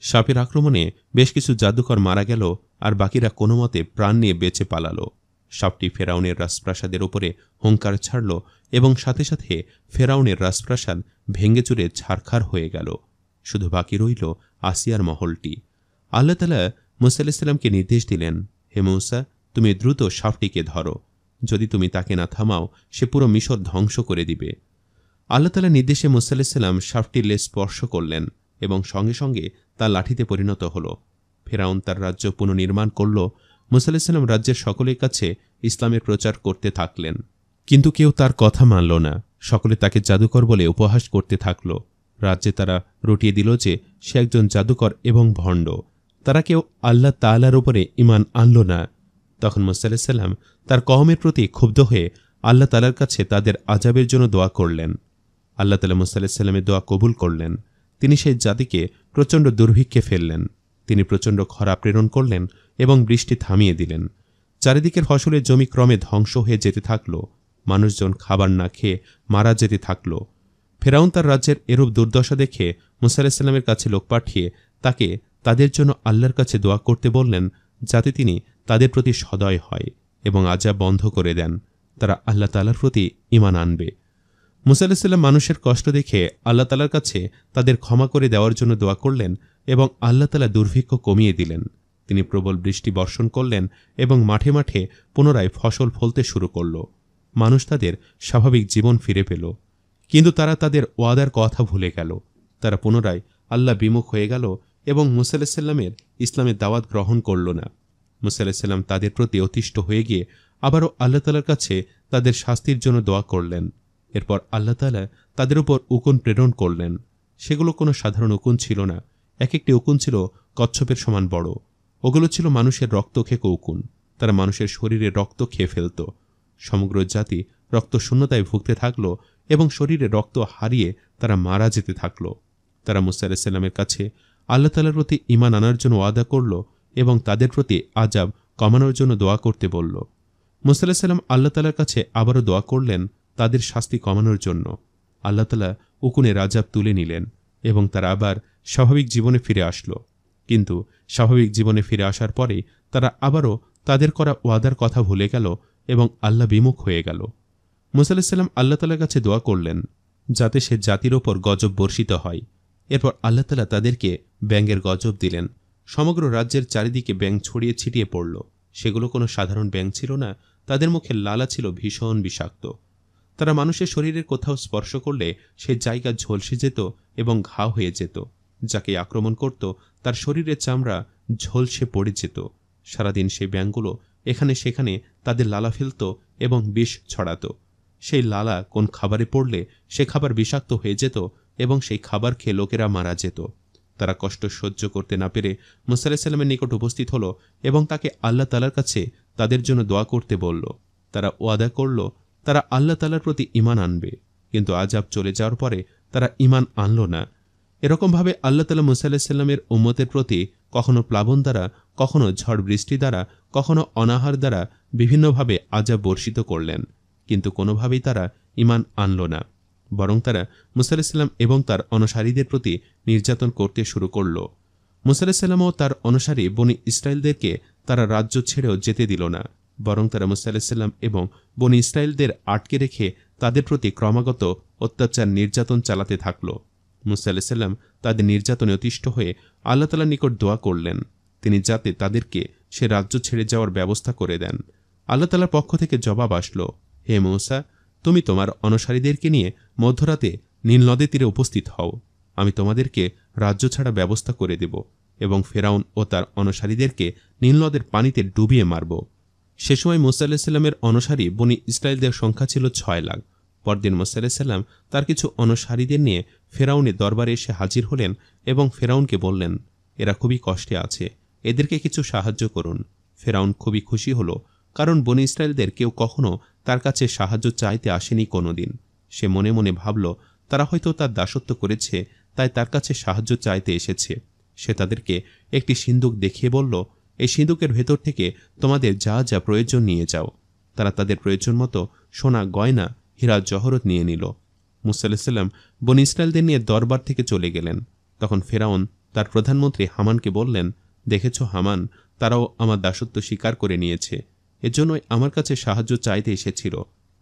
সাপের আক্রমণে বেশ কিছু জাদুকর মারা গেল, আর বাকিরা কোনো মতে প্রাণ নিয়ে বেঁচে পালালো। সাপটি ফেরাউনের রাজপ্রাসাদের ওপরে হুঙ্কার ছাড়ল এবং সাথে সাথে ফেরাউনের রাজপ্রাসাদ ভেঙে চুরে ছারখার হয়ে গেল। শুধু বাকি রইল আসিয়ার মহলটি। আল্লাহ তাআলা মূসা আলাইহিস সালামকে নির্দেশ দিলেন, হে মূসা, তুমি দ্রুত সাপটিকে ধরো। যদি তুমি তাকে না থামাও, সে পুরো মিশর ধ্বংস করে দিবে। আল্লাহ তাআলা নির্দেশে মূসা আলাইহিস সালাম সাপটির লেজ স্পর্শ করলেন এবং সঙ্গে সঙ্গে তা লাঠিতে পরিণত হল। ফেরাউন তার রাজ্য পুনর্নির্মাণ করল। মূসা আলাইহিস সালাম রাজ্যের সকলের কাছে ইসলামের প্রচার করতে থাকলেন, কিন্তু কেউ তার কথা মানল না। সকলে তাকে জাদুকর বলে উপহাস করতে থাকল। রাজ্যে তারা রটিয়ে দিল যে সে একজন জাদুকর এবং ভণ্ড। তারা কেউ আল্লাহ তাআলার উপরে ঈমান আনল না। তখন মূসা আলাইহিস সালাম তার কওমের প্রতি ক্ষুব্ধ হয়ে আল্লাহ তাআলার কাছে তাদের আযাবের জন্য দোয়া করলেন। আল্লাহ তাআলা মূসা আলাইহিস সালামের দোয়া কবুল করলেন। তিনি সেই জাতিকে প্রচণ্ড দুর্ভিক্ষে ফেললেন। তিনি প্রচণ্ড খরা প্রেরণ করলেন এবং বৃষ্টি থামিয়ে দিলেন। চারিদিকের ফসলের জমি ক্রমে ধ্বংস হয়ে যেতে থাকল। মানুষজন খাবার না খেয়ে মারা যেতে থাকল। ফেরাউন তার রাজ্যের এরূপ দুর্দশা দেখে মূসা আলাইহিস সালামের কাছে লোক পাঠিয়ে তাকে তাদের জন্য আল্লাহর কাছে দোয়া করতে বললেন, যাতে তিনি তাদের প্রতি সদয় হয় এবং আযাব বন্ধ করে দেন। তারা আল্লাহ তাআলার প্রতি ঈমান আনবে। মূসা আলাইহিস সালাম মানুষের কষ্ট দেখে আল্লাহ তাআলার কাছে তাদের ক্ষমা করে দেওয়ার জন্য দোয়া করলেন এবং আল্লাহ তাআলা দুর্ভিক্ষ কমিয়ে দিলেন। তিনি প্রবল বৃষ্টি বর্ষণ করলেন এবং মাঠে মাঠে পুনরায় ফসল ফলতে শুরু করল। মানুষ তাদের স্বাভাবিক জীবন ফিরে পেল। কিন্তু তারা তাদের ওয়াদার কথা ভুলে গেল। তারা পুনরায় আল্লাহ বিমুখ হয়ে গেল এবং মূসা আলাইহিস সালামের ইসলামের দাওয়াত গ্রহণ করল না। মূসা আলাইহিস সালাম তাদের প্রতি অতিষ্ঠ হয়ে গিয়ে আবারও আল্লাহ তাআলার কাছে তাদের শাস্তির জন্য দোয়া করলেন। এরপর আল্লাহ তাআলা তাদের উপর উকুন প্রেরণ করলেন। সেগুলো কোনো সাধারণ উকুন ছিল না। এক একটি উকুন ছিল কচ্ছপের সমান বড়। ওগুলো ছিল মানুষের রক্ত খেকো উকুন। তারা মানুষের শরীরে রক্ত খেয়ে ফেলত। সমগ্র জাতি রক্ত শূন্যতায় ভুগতে থাকল এবং শরীরে রক্ত হারিয়ে তারা মারা যেতে থাকল। তারা মূসা আলাইহিস সালামের কাছে আল্লাহ তাআলার প্রতি ঈমান আনার জন্য ওয়াদা করল এবং তাদের প্রতি আযাব কমানোর জন্য দোয়া করতে বলল। মূসা আলাইহিস সালাম আল্লাহ তাআলার কাছে আবারও দোয়া করলেন তাদের শাস্তি কমানোর জন্য। আল্লাহ তাআলা উকুনের আযাব তুলে নিলেন এবং তারা আবার স্বাভাবিক জীবনে ফিরে আসলো। কিন্তু স্বাভাবিক জীবনে ফিরে আসার পরে তারা আবারও তাদের করা ওয়াদার কথা ভুলে গেল এবং আল্লাহ বিমুখ হয়ে গেল। মূসা আলাইহিস সালাম আল্লাহ তাআলার কাছে দোয়া করলেন যাতে সে জাতির ওপর গজব বর্ষিত হয়। এরপর আল্লাহ তাআলা তাদেরকে ব্যাঙের গজব দিলেন। সমগ্র রাজ্যের চারিদিকে ব্যাঙ ছড়িয়ে ছিটিয়ে পড়ল। সেগুলো কোনো সাধারণ ব্যাঙ ছিল না। তাদের মুখের লালা ছিল ভীষণ বিষাক্ত। তারা মানুষের শরীরের কোথাও স্পর্শ করলে সে জায়গা ঝলসে যেত এবং ঘা হয়ে যেত। যাকে আক্রমণ করত তার শরীরের চামড়া ঝলসে পড়ে যেত। সারাদিন সেই ব্যাঙগুলো এখানে সেখানে তাদের লালা ফেলত এবং বিষ ছড়াত। সেই লালা কোন খাবারে পড়লে সে খাবার বিষাক্ত হয়ে যেত এবং সেই খাবার খেয়ে লোকেরা মারা যেত। তারা কষ্ট সহ্য করতে না পেরে মূসা আলাইহিস সালামের নিকট উপস্থিত হল এবং তাকে আল্লাহ তাআলার কাছে তাদের জন্য দোয়া করতে বলল। তারা ওয়াদা করল তারা আল্লাহ তাআলার প্রতি ঈমান আনবে, কিন্তু আযাব চলে যাওয়ার পরে তারা ঈমান আনল না। এরকমভাবে আল্লাহ তাআলা মূসা আলাইহিস সালামের উম্মতের প্রতি কখনো প্লাবন দ্বারা, কখনো ঝড় বৃষ্টি দ্বারা, কখনো অনাহার দ্বারা বিভিন্নভাবে আযাব বর্ষিত করলেন, কিন্তু কোনোভাবেই তারা ঈমান আনল না। বরং তারা মূসা আলাইহিস সালাম এবং তার অনুসারীদের প্রতি নির্যাতন করতে শুরু করল। মূসা আলাইহিস সালাম ও তার অনুসারী বনী ইসরায়েলদেরকে তারা রাজ্য ছেড়েও যেতে দিল না, বরং তারা মূসা আলাইহিস সালাম এবং বনী ইসরায়েলদের আটকে রেখে তাদের প্রতি ক্রমাগত অত্যাচার নির্যাতন চালাতে থাকল। মূসা আলাইহিস সালাম তাদের নির্যাতনে অতিষ্ঠ হয়ে আল্লাহ তাআলার নিকট দোয়া করলেন তিনি যাতে তাদেরকে সে রাজ্য ছেড়ে যাওয়ার ব্যবস্থা করে দেন। আল্লাহ তাআলার পক্ষ থেকে জবাব আসলো, হে মূসা, তুমি তোমার অনুসারীদেরকে নিয়ে মধ্যরাতে নীল নদের তীরে উপস্থিত হও। আমি তোমাদেরকে রাজ্য ছাড়া ব্যবস্থা করে দেব এবং ফেরাউন ও তার অনুসারীদেরকে নীল নদের পানিতে ডুবিয়ে মারব। সে সময় মূসা আলাইহিস সালামের অনুসারী বনী ইসরায়েলদের সংখ্যা ছিল 6 লাখ। পরদিন মূসা আলাইহিস সালাম তার কিছু অনুসারীদের নিয়ে ফেরাউনের দরবারে এসে হাজির হলেন এবং ফেরাউনকে বললেন, এরা খুবই কষ্টে আছে, এদেরকে কিছু সাহায্য করুন। ফেরাউন খুবই খুশি হল, কারণ বনী ইসরায়েলদের কেউ কখনো তার কাছে সাহায্য চাইতে আসেনি কোনোদিন। সে মনে মনে ভাবল তারা হয়তো তার দাসত্ব করেছে, তাই তার কাছে সাহায্য চাইতে এসেছে। সে তাদেরকে একটি সিন্দুক দেখিয়ে বলল, এই সিঁদুকের ভেতর থেকে তোমাদের যা যা প্রয়োজন নিয়ে যাও। তারা তাদের প্রয়োজন মতো সোনা, গয়না, হীরা জহরত নিয়ে নিল। মুসা আলাইহিস সালাম বনী ইসরায়েলদের নিয়ে দরবার থেকে চলে গেলেন। তখন ফেরাউন তার প্রধানমন্ত্রী হামানকে বললেন, দেখেছ হামান, তারাও আমার দাসত্ব স্বীকার করে নিয়েছে, এজন্যই আমার কাছে সাহায্য চাইতে এসেছিল।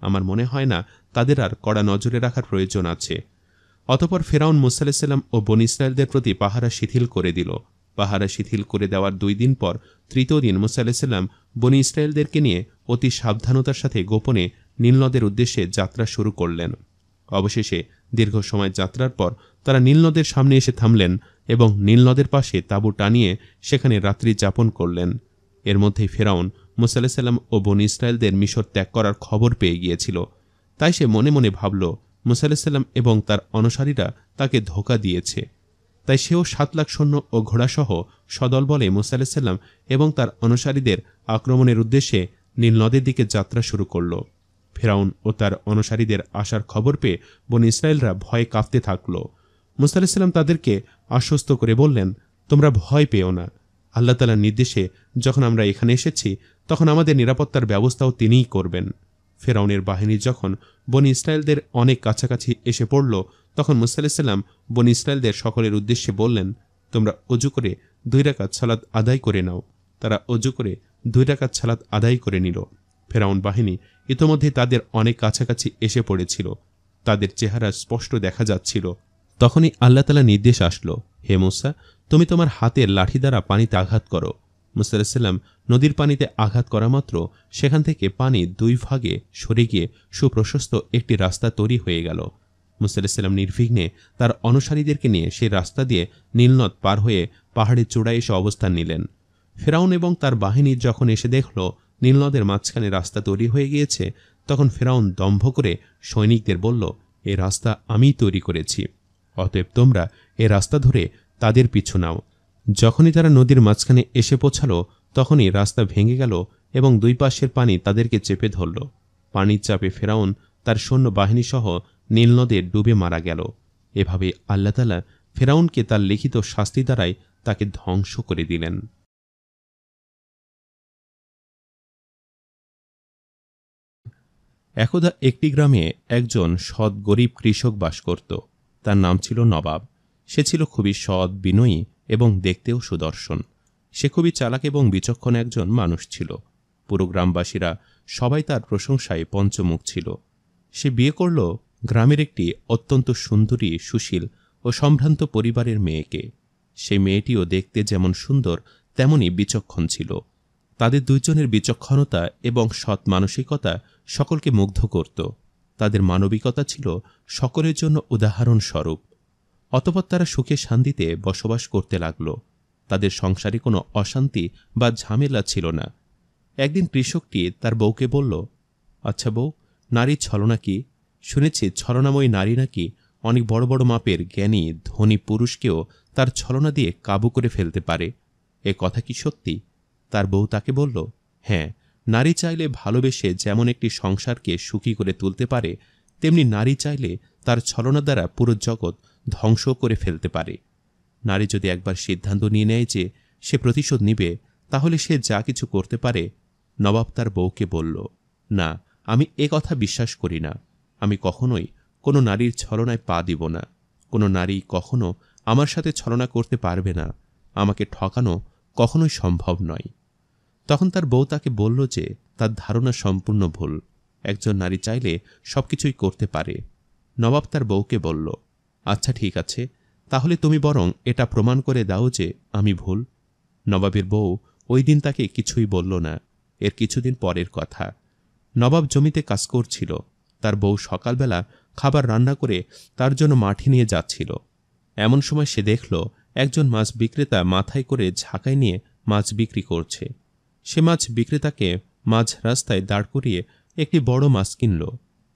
আমার মনে হয় না তাদের আর কড়া নজরে রাখার প্রয়োজন আছে। অতঃপর ফেরাউন মুসা আলাইহিস সালাম ও বনী ইসরায়েলদের প্রতি পাহারা শিথিল করে দিল। পাহারা শিথিল করে দেওয়ার 2 দিন পর তৃতীয় দিন মুসা আলাইহিস সালাম বনী ইসরায়েলদেরকে নিয়ে অতি সাবধানতার সাথে গোপনে নীলনদের উদ্দেশ্যে যাত্রা শুরু করলেন। অবশেষে দীর্ঘ সময় যাত্রার পর তারা নীলনদের সামনে এসে থামলেন এবং নীলনদের পাশে তাঁবু টানিয়ে সেখানে রাত্রি যাপন করলেন। এর মধ্যেই ফেরাউন মুসা আলাইহিস সালাম ও বনী ইসরায়েলদের মিশর ত্যাগ করার খবর পেয়ে গিয়েছিল। তাই সে মনে মনে ভাবল, মুসা আলাইহিস সালাম এবং তার অনুসারীরা তাকে ধোঁকা দিয়েছে। তাই সেও 7 লাখ সৈন্য ও ঘোড়াসহ সদল বলে মুসা আলাইহিস সালাম এবং তার অনুসারীদের আক্রমণের উদ্দেশ্যে নীল নদের দিকে যাত্রা শুরু করল। ফেরাউন ও তার অনুসারীদের আসার খবর পেয়ে বনী ইসরায়েলরা ভয়ে কাঁপতে থাকল। মুসা আলাইহিস সালাম তাদেরকে আশ্বস্ত করে বললেন, তোমরা ভয় পেও না। আল্লাহ তাআলার নির্দেশে যখন আমরা এখানে এসেছি তখন আমাদের নিরাপত্তার ব্যবস্থাও তিনিই করবেন। ফেরাউনের বাহিনী যখন বনী ইসরায়েলদের অনেক কাছাকাছি এসে পড়ল তখন মুসা আলাইহিস সালাম বনী ইসরায়েলদের সকলের উদ্দেশ্যে বললেন, তোমরা অজু করে 2 রাকাত সালাত আদায় করে নাও। তারা অজু করে 2 রাকাত সালাত আদায় করে নিল। ফেরাউন বাহিনী ইতোমধ্যে তাদের অনেক কাছাকাছি এসে পড়েছিল। তাদের চেহারা স্পষ্ট দেখা যাচ্ছিল। তখনই আল্লাহ তাআলা নির্দেশ আসলো, হে মুসা, তুমি তোমার হাতের লাঠি দ্বারা পানিতে আঘাত করো। মুসা আলাইহিস সালাম নদীর পানিতে আঘাত করা মাত্র সেখান থেকে পানি 2 ভাগে সরে গিয়ে সুপ্রশস্ত একটি রাস্তা তৈরি হয়ে গেল। মুসা আলাইহিস সালাম নির্বিঘ্নে তার অনুসারীদেরকে নিয়ে সেই রাস্তা দিয়ে নীলনদ পার হয়ে পাহাড়ের চূড়ায় এসে অবস্থান নিলেন। ফেরাউন এবং তার বাহিনী যখন এসে দেখল নীলনদের মাঝখানে রাস্তা তৈরি হয়ে গিয়েছে তখন ফেরাউন দম্ভ করে সৈনিকদের বলল, এই রাস্তা আমিই তৈরি করেছি, অতএব তোমরা এ রাস্তা ধরে তাদের পিছু নাও। যখনই তারা নদীর মাঝখানে এসে পৌঁছালো তখনই রাস্তা ভেঙে গেল এবং 2 পাশের পানি তাদেরকে চেপে ধরল। পানির চাপে ফেরাউন তার সৈন্য বাহিনীসহ নীলনদে ডুবে মারা গেল। এভাবে আল্লাহ তাআলা ফেরাউনকে তার লিখিত শাস্তি দ্বারাই তাকে ধ্বংস করে দিলেন। একদা একটি গ্রামে একজন সৎ গরিব কৃষক বাস করত। তার নাম ছিল নবাব। সে ছিল খুবই সৎ, বিনয়ী এবং দেখতেও সুদর্শন। সে খুবই চালাক এবং বিচক্ষণ একজন মানুষ ছিল। পুরো গ্রামবাসীরা সবাই তার প্রশংসায় পঞ্চমুখ ছিল। সে বিয়ে করল গ্রামের একটি অত্যন্ত সুন্দরী, সুশীল ও সম্ভ্রান্ত পরিবারের মেয়েকে। সেই মেয়েটিও দেখতে যেমন সুন্দর তেমনি বিচক্ষণ ছিল। তাদের 2 জনের বিচক্ষণতা এবং সৎ মানসিকতা সকলকে মুগ্ধ করত। তাদের মানবিকতা ছিল সকলের জন্য উদাহরণস্বরূপ। অতঃপর তারা সুখে শান্তিতে বসবাস করতে লাগল। তাদের সংসারে কোনো অশান্তি বা ঝামেলা ছিল না। একদিন কৃষকটি তার বউকে বলল, আচ্ছা বউ, নারীর ছলনা কি? শুনেছি ছলনাময়ী নারী নাকি অনেক বড় বড় মাপের জ্ঞানী ধনী পুরুষকেও তার ছলনা দিয়ে কাবু করে ফেলতে পারে। এ কথা কি সত্যি? তার বউ তাকে বলল, হ্যাঁ, নারী চাইলে ভালোবেসে যেমন একটি সংসারকে সুখী করে তুলতে পারে তেমনি নারী চাইলে তার ছলনা দ্বারা পুরো জগৎ ধ্বংস করে ফেলতে পারে। নারী যদি একবার সিদ্ধান্ত নিয়ে নেয় যে সে প্রতিশোধ নিবে তাহলে সে যা কিছু করতে পারে। নবাব তার বউকে বলল, না, আমি এ কথা বিশ্বাস করি না। আমি কখনোই কোনো নারীর ছলনায় পা দিব না। কোনো নারী কখনো আমার সাথে ছলনা করতে পারবে না। আমাকে ঠকানো কখনোই সম্ভব নয়। তখন তার বউ তাকে বলল যে তার ধারণা সম্পূর্ণ ভুল। একজন নারী চাইলে সবকিছুই করতে পারে। নবাব তার বউকে বলল, আচ্ছা ঠিক আছে, তাহলে তুমি বরং এটা প্রমাণ করে দাও যে আমি ভুল। নবাবের বউ ওই দিন তাকে কিছুই বলল না। এর কিছুদিন পরের কথা, নবাব জমিতে কাজ করছিল। তার বউ সকালবেলা খাবার রান্না করে তার জন্য মাঠে নিয়ে যাচ্ছিল। এমন সময় সে দেখল একজন মাছ বিক্রেতা মাথায় করে ঝাঁকায় নিয়ে মাছ বিক্রি করছে। সে মাছ বিক্রেতাকে মাঝ রাস্তায় দাঁড় করিয়ে একটি বড় মাছ কিনল।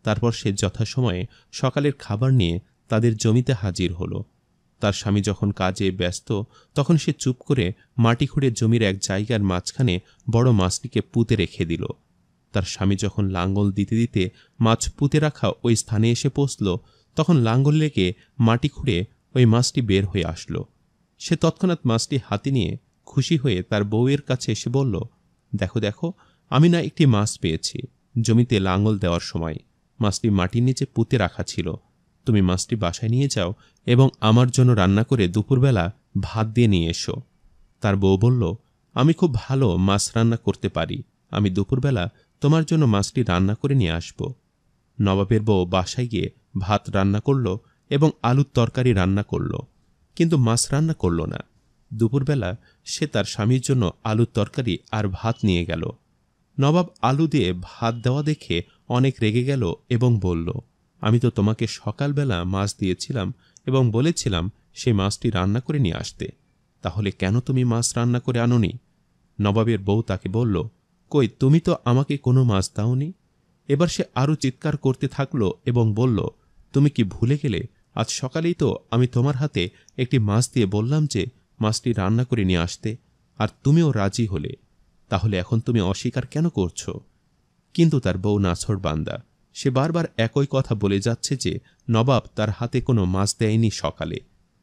তারপর সে যথাসময়ে সকালের খাবার নিয়ে তাদের জমিতে হাজির হল। তার স্বামী যখন কাজে ব্যস্ত তখন সে চুপ করে মাটি খুঁড়ে জমির এক জায়গার মাঝখানে বড় মাছটিকে পুঁতে রেখে দিল। তার স্বামী যখন লাঙ্গল দিতে দিতে মাছ পুঁতে রাখা ওই স্থানে এসে পৌঁছল তখন লাঙ্গল লেগে মাটি খুঁড়ে ওই মাছটি বের হয়ে আসলো। সে তৎক্ষণাৎ মাছটি হাতে নিয়ে খুশি হয়ে তার বউয়ের কাছে এসে বলল, দেখো দেখো, আমি না একটি মাছ পেয়েছি। জমিতে লাঙল দেওয়ার সময় মাছটি মাটির নিচে পুঁতে রাখা ছিল। তুমি মাছটি বাসায় নিয়ে যাও এবং আমার জন্য রান্না করে দুপুরবেলা ভাত দিয়ে নিয়ে এসো। তার বউ বলল, আমি খুব ভালো মাছ রান্না করতে পারি, আমি দুপুরবেলা তোমার জন্য মাছটি রান্না করে নিয়ে আসব। নবাবের বউ বাসায় গিয়ে ভাত রান্না করল এবং আলুর তরকারি রান্না করল, কিন্তু মাছ রান্না করল না। দুপুরবেলা সে তার স্বামীর জন্য আলুর তরকারি আর ভাত নিয়ে গেল। নবাব আলু দিয়ে ভাত দেওয়া দেখে অনেক রেগে গেল এবং বলল, আমি তো তোমাকে সকালবেলা মাছ দিয়েছিলাম এবং বলেছিলাম সেই মাছটি রান্না করে নিয়ে আসতে, তাহলে কেন তুমি মাছ রান্না করে আনোনি? নবাবের বউ তাকে বলল, কই, তুমি তো আমাকে কোনো মাছ দাওনি। এবার সে আরও চিৎকার করতে থাকল এবং বলল, তুমি কি ভুলে গেলে? আজ সকালেই তো আমি তোমার হাতে একটি মাছ দিয়ে বললাম যে মাছটি রান্না করে নিয়ে আসতে, আর তুমিও রাজি হলে, তাহলে এখন তুমি অস্বীকার কেন করছো? কিন্তু তার বউ নাছোড়বান্দা, সে বারবার একই কথা বলে যাচ্ছে যে নবাব তার হাতে কোনো মাছ দেয়নি সকালে।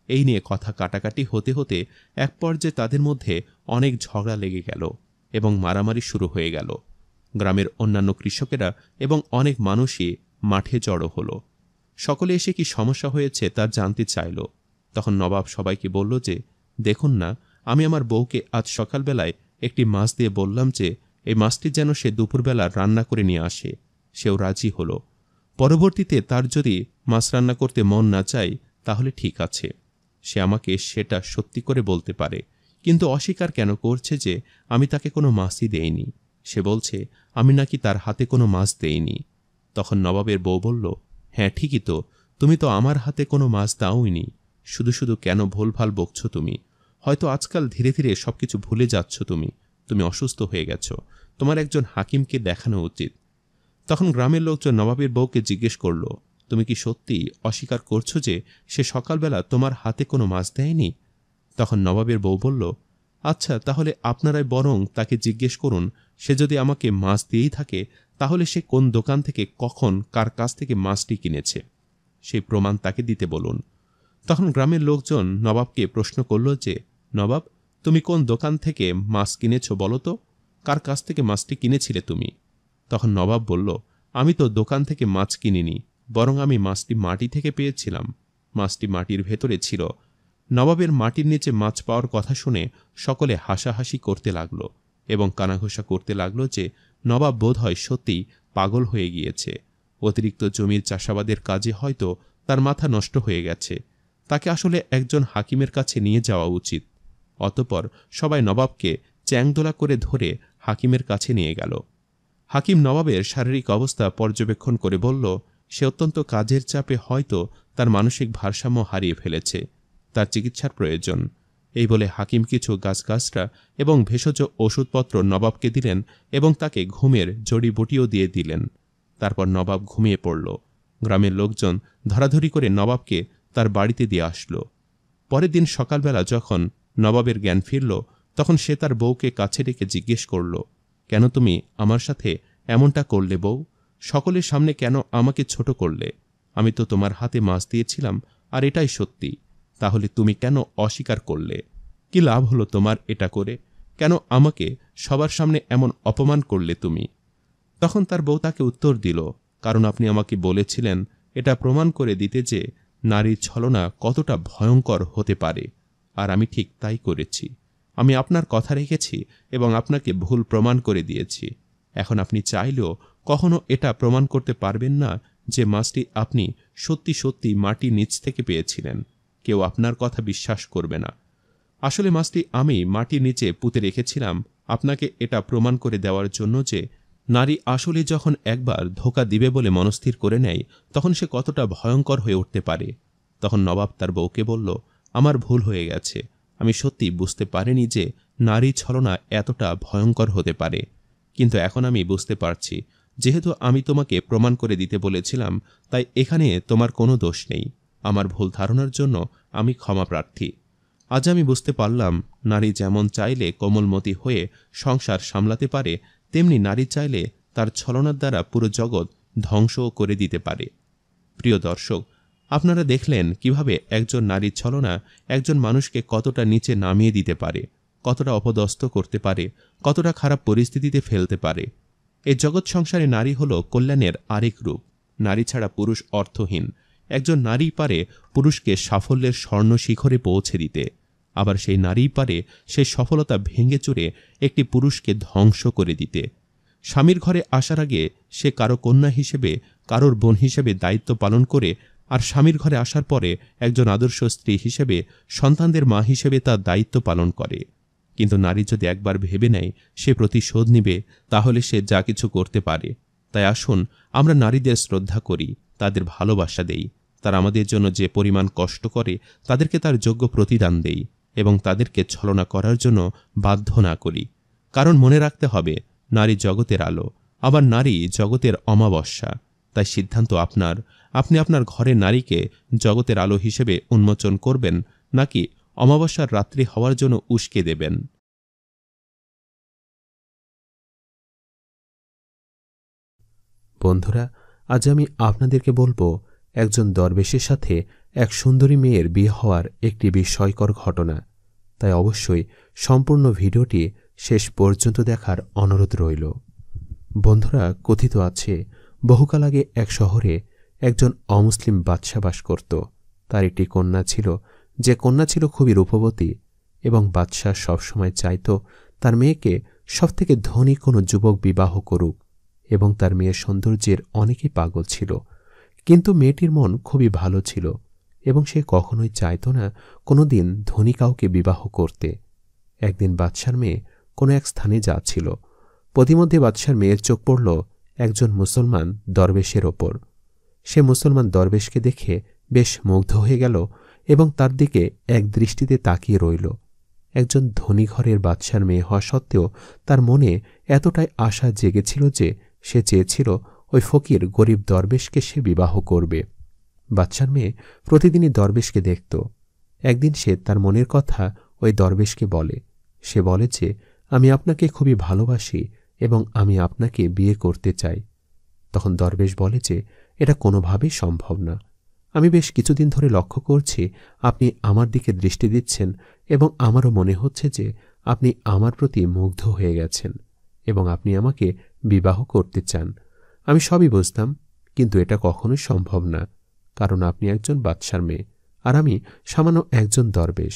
এই নিয়ে কথা কাটাকাটি হতে হতে এক পর্যায়ে তাদের মধ্যে অনেক ঝগড়া লেগে গেল এবং মারামারি শুরু হয়ে গেল। গ্রামের অন্যান্য কৃষকেরা এবং অনেক মানুষই মাঠে জড়ো হল। সকলে এসে কি সমস্যা হয়েছে তা জানতে চাইল। তখন নবাব সবাইকে বলল যে, দেখুন না, আমি আমার বউকে আজ সকালবেলায় একটি মাছ দিয়ে বললাম যে এই মাছটি যেন সে দুপুরবেলা রান্না করে নিয়ে আসে। সেও রাজি হল। পরবর্তীতে তার যদি মাছ রান্না করতে মন না চায় তাহলে ঠিক আছে, সে আমাকে সেটা সত্যি করে বলতে পারে, কিন্তু অস্বীকার কেন করছে যে আমি তাকে কোনো মাছই দেইনি? সে বলছে আমি নাকি তার হাতে কোনো মাছ দেইনি। তখন নবাবের বউ বলল, হ্যাঁ ঠিকই তো, তুমি তো আমার হাতে কোনো মাছ দাওইনি। শুধু শুধু কেন ভুলভাল বকছ তুমি? হয়তো আজকাল ধীরে ধীরে সবকিছু ভুলে যাচ্ছ। তুমি অসুস্থ হয়ে গেছ, তোমার একজন হাকিমকে দেখানো উচিত। তখন গ্রামের লোকজন নবাবের বউকে জিজ্ঞেস করল, তুমি কি সত্যি অস্বীকার করছো যে সে সকালবেলা তোমার হাতে কোনো মাছ দেয়নি? তখন নবাবের বউ বলল, আচ্ছা, তাহলে আপনারাই বরং তাকে জিজ্ঞেস করুন, সে যদি আমাকে মাছ দিয়েই থাকে তাহলে সে কোন দোকান থেকে কখন কার কাছ থেকে মাছটি কিনেছে, সেই প্রমাণ তাকে দিতে বলুন। তখন গ্রামের লোকজন নবাবকে প্রশ্ন করল যে, নবাব, তুমি কোন দোকান থেকে মাছ কিনেছ বলো তো? কার কাছ থেকে মাছটি কিনেছিলে তুমি? তখন নবাব বলল, আমি তো দোকান থেকে মাছ কিনিনি, বরং আমি মাছটি মাটি থেকে পেয়েছিলাম। মাছটি মাটির ভেতরে ছিল। নবাবের মাটির নিচে মাছ পাওয়ার কথা শুনে সকলে হাসাহাসি করতে লাগল এবং কানাঘোষা করতে লাগল যে নবাব বোধহয় সত্যিই পাগল হয়ে গিয়েছে। অতিরিক্ত জমির চাষাবাদের কাজে হয়তো তার মাথা নষ্ট হয়ে গেছে। তাকে আসলে একজন হাকিমের কাছে নিয়ে যাওয়া উচিত। অতঃপর সবাই নবাবকে চ্যাংদোলা করে ধরে হাকিমের কাছে নিয়ে গেল। হাকিম নবাবের শারীরিক অবস্থা পর্যবেক্ষণ করে বলল, সে অত্যন্ত কাজের চাপে হয়তো তার মানসিক ভারসাম্য হারিয়ে ফেলেছে, তার চিকিৎসার প্রয়োজন। এই বলে হাকিম কিছু গাছগাছরা এবং ভেষজ ওষুধপত্র নবাবকে দিলেন এবং তাকে ঘুমের জড়িবুটিও দিয়ে দিলেন। তারপর নবাব ঘুমিয়ে পড়ল। গ্রামের লোকজন ধরাধরি করে নবাবকে তার বাড়িতে দিয়ে আসলো। পরের দিন সকালবেলা যখন নবাবের জ্ঞান ফিরল, তখন সে তার বউকে কাছে ডেকে জিজ্ঞেস করল, কেন তুমি আমার সাথে এমনটা করলে বউ? সকলের সামনে কেন আমাকে ছোট করলে? আমি তো তোমার হাতে মাছ দিয়েছিলাম, আর এটাই সত্যি। তাহলে তুমি কেন অস্বীকার করলে? কি লাভ হলো তোমার এটা করে? কেন আমাকে সবার সামনে এমন অপমান করলে তুমি? তখন তার বউ তাকে উত্তর দিল, কারণ আপনি আমাকে বলেছিলেন এটা প্রমাণ করে দিতে যে নারীর ছলনা কতটা ভয়ঙ্কর হতে পারে, আর আমি ঠিক তাই করেছি। আমি আপনার কথা রেখেছি এবং আপনাকে ভুল প্রমাণ করে দিয়েছি। এখন আপনি চাইলেও কখনো এটা প্রমাণ করতে পারবেন না যে মাছটি আপনি সত্যি সত্যি মাটির নিচ থেকে পেয়েছিলেন। কেউ আপনার কথা বিশ্বাস করবে না। আসলে মাছটি আমি মাটির নিচে পুঁতে রেখেছিলাম আপনাকে এটা প্রমাণ করে দেওয়ার জন্য যে নারী আসলে যখন একবার ধোঁকা দিবে বলে মনস্থির করে নেয় তখন সে কতটা ভয়ঙ্কর হয়ে উঠতে পারে। তখন নবাব তার বউকে বলল, আমার ভুল হয়ে গেছে, আমি সত্যি বুঝতে পারিনি যে নারী ছলনা এতটা ভয়ঙ্কর হতে পারে, কিন্তু এখন আমি বুঝতে পারছি। যেহেতু আমি তোমাকে প্রমাণ করে দিতে বলেছিলাম, তাই এখানে তোমার কোনো দোষ নেই। আমার ভুল ধারণার জন্য আমি ক্ষমা প্রার্থী। আজ আমি বুঝতে পারলাম নারী যেমন চাইলে কোমলমতি হয়ে সংসার সামলাতে পারে, তেমনি নারী চাইলে তার ছলনার দ্বারা পুরো জগৎ ধ্বংসও করে দিতে পারে। প্রিয় দর্শক, আপনারা দেখলেন কিভাবে একজন নারীর ছলনা একজন মানুষকে কতটা নিচে নামিয়ে দিতে পারে। কতটা অপদস্থ করতে পারে, কতটা খারাপ পরিস্থিতিতে ফেলতে পারে। এই জগৎ সংসারে নারী হল কল্যাণের আরেক রূপ। নারী ছাড়া পুরুষ অর্থহীন। একজন নারী পারে পুরুষকে সাফল্যের স্বর্ণ শিখরে পৌঁছে দিতে, আবার সেই নারীই পারে সেই সফলতা ভেঙে চুরে একটি পুরুষকে ধ্বংস করে দিতে। স্বামীর ঘরে আসার আগে সে কারো কন্যা হিসেবে, কারোর বোন হিসেবে দায়িত্ব পালন করে, আর স্বামীর ঘরে আসার পরে একজন আদর্শ স্ত্রী হিসেবে, সন্তানদের মা হিসেবে তার দায়িত্ব পালন করে। কিন্তু নারী যদি একবার ভেবে নেয় সে প্রতিশোধ নিবে, তাহলে সে যা কিছু করতে পারে। তাই আসুন আমরা নারীদের শ্রদ্ধা করি, তাদের ভালোবাসা দেই, তারা আমাদের জন্য যে পরিমাণ কষ্ট করে তাদেরকে তার যোগ্য প্রতিদান দেই, এবং তাদেরকে ছলনা করার জন্য বাধ্য না করি। কারণ মনে রাখতে হবে, নারী জগতের আলো, আবার নারী জগতের অমাবস্যা। তাই সিদ্ধান্ত আপনার। আপনি আপনার ঘরে নারীকে জগতের আলো হিসেবে উন্মোচন করবেন, নাকি অমাবস্যার রাত্রি হওয়ার জন্য উস্কে দেবেন। বন্ধুরা, আজ আমি আপনাদেরকে বলবো একজন দরবেশের সাথে এক সুন্দরী মেয়ের বিয়ে হওয়ার একটি বিস্ময়কর ঘটনা। তাই অবশ্যই সম্পূর্ণ ভিডিওটি শেষ পর্যন্ত দেখার অনুরোধ রইল। বন্ধুরা, কথিত আছে বহুকাল আগে এক শহরে একজন অমুসলিম বাদশা বাস করত। তার একটি কন্যা ছিল, যে কন্যা ছিল খুবই রূপবতী, এবং বাদশাহ সবসময় চাইত তার মেয়েকে সবথেকে ধনী কোনো যুবক বিবাহ করুক, এবং তার মেয়ের সৌন্দর্যের অনেকেই পাগল ছিল। কিন্তু মেয়েটির মন খুবই ভালো ছিল, এবং সে কখনোই চাইত না কোনোদিন ধনী কাউকে বিবাহ করতে। একদিন বাদশার মেয়ে কোনো এক স্থানে যাচ্ছিল। প্রতিমধ্যে বাদশার মেয়ের চোখ পড়ল একজন মুসলমান দরবেশের ওপর। সে মুসলমান দরবেশকে দেখে বেশ মুগ্ধ হয়ে গেল এবং তার দিকে এক দৃষ্টিতে তাকিয়ে রইল। একজন ধনী ঘরের বাদশার মেয়ে হওয়া সত্ত্বেও তার মনে এতটাই আশা জেগেছিল যে সে চেয়েছিল ওই ফকির গরিব দরবেশকে সে বিবাহ করবে। বাদশার মেয়ে প্রতিদিনই দরবেশকে দেখত। একদিন সে তার মনের কথা ওই দরবেশকে বলে। সে বলে যে, আমি আপনাকে খুবই ভালোবাসি এবং আমি আপনাকে বিয়ে করতে চাই। তখন দরবেশ বলে যে, এটা কোনোভাবেই সম্ভব না। আমি বেশ কিছুদিন ধরে লক্ষ্য করছি আপনি আমার দিকে দৃষ্টি দিচ্ছেন, এবং আমারও মনে হচ্ছে যে আপনি আমার প্রতি মুগ্ধ হয়ে গেছেন এবং আপনি আমাকে বিবাহ করতে চান। আমি সবই বুঝতাম, কিন্তু এটা কখনোই সম্ভব না, কারণ আপনি একজন বাদশার মেয়ে আর আমি সামান্য একজন দরবেশ।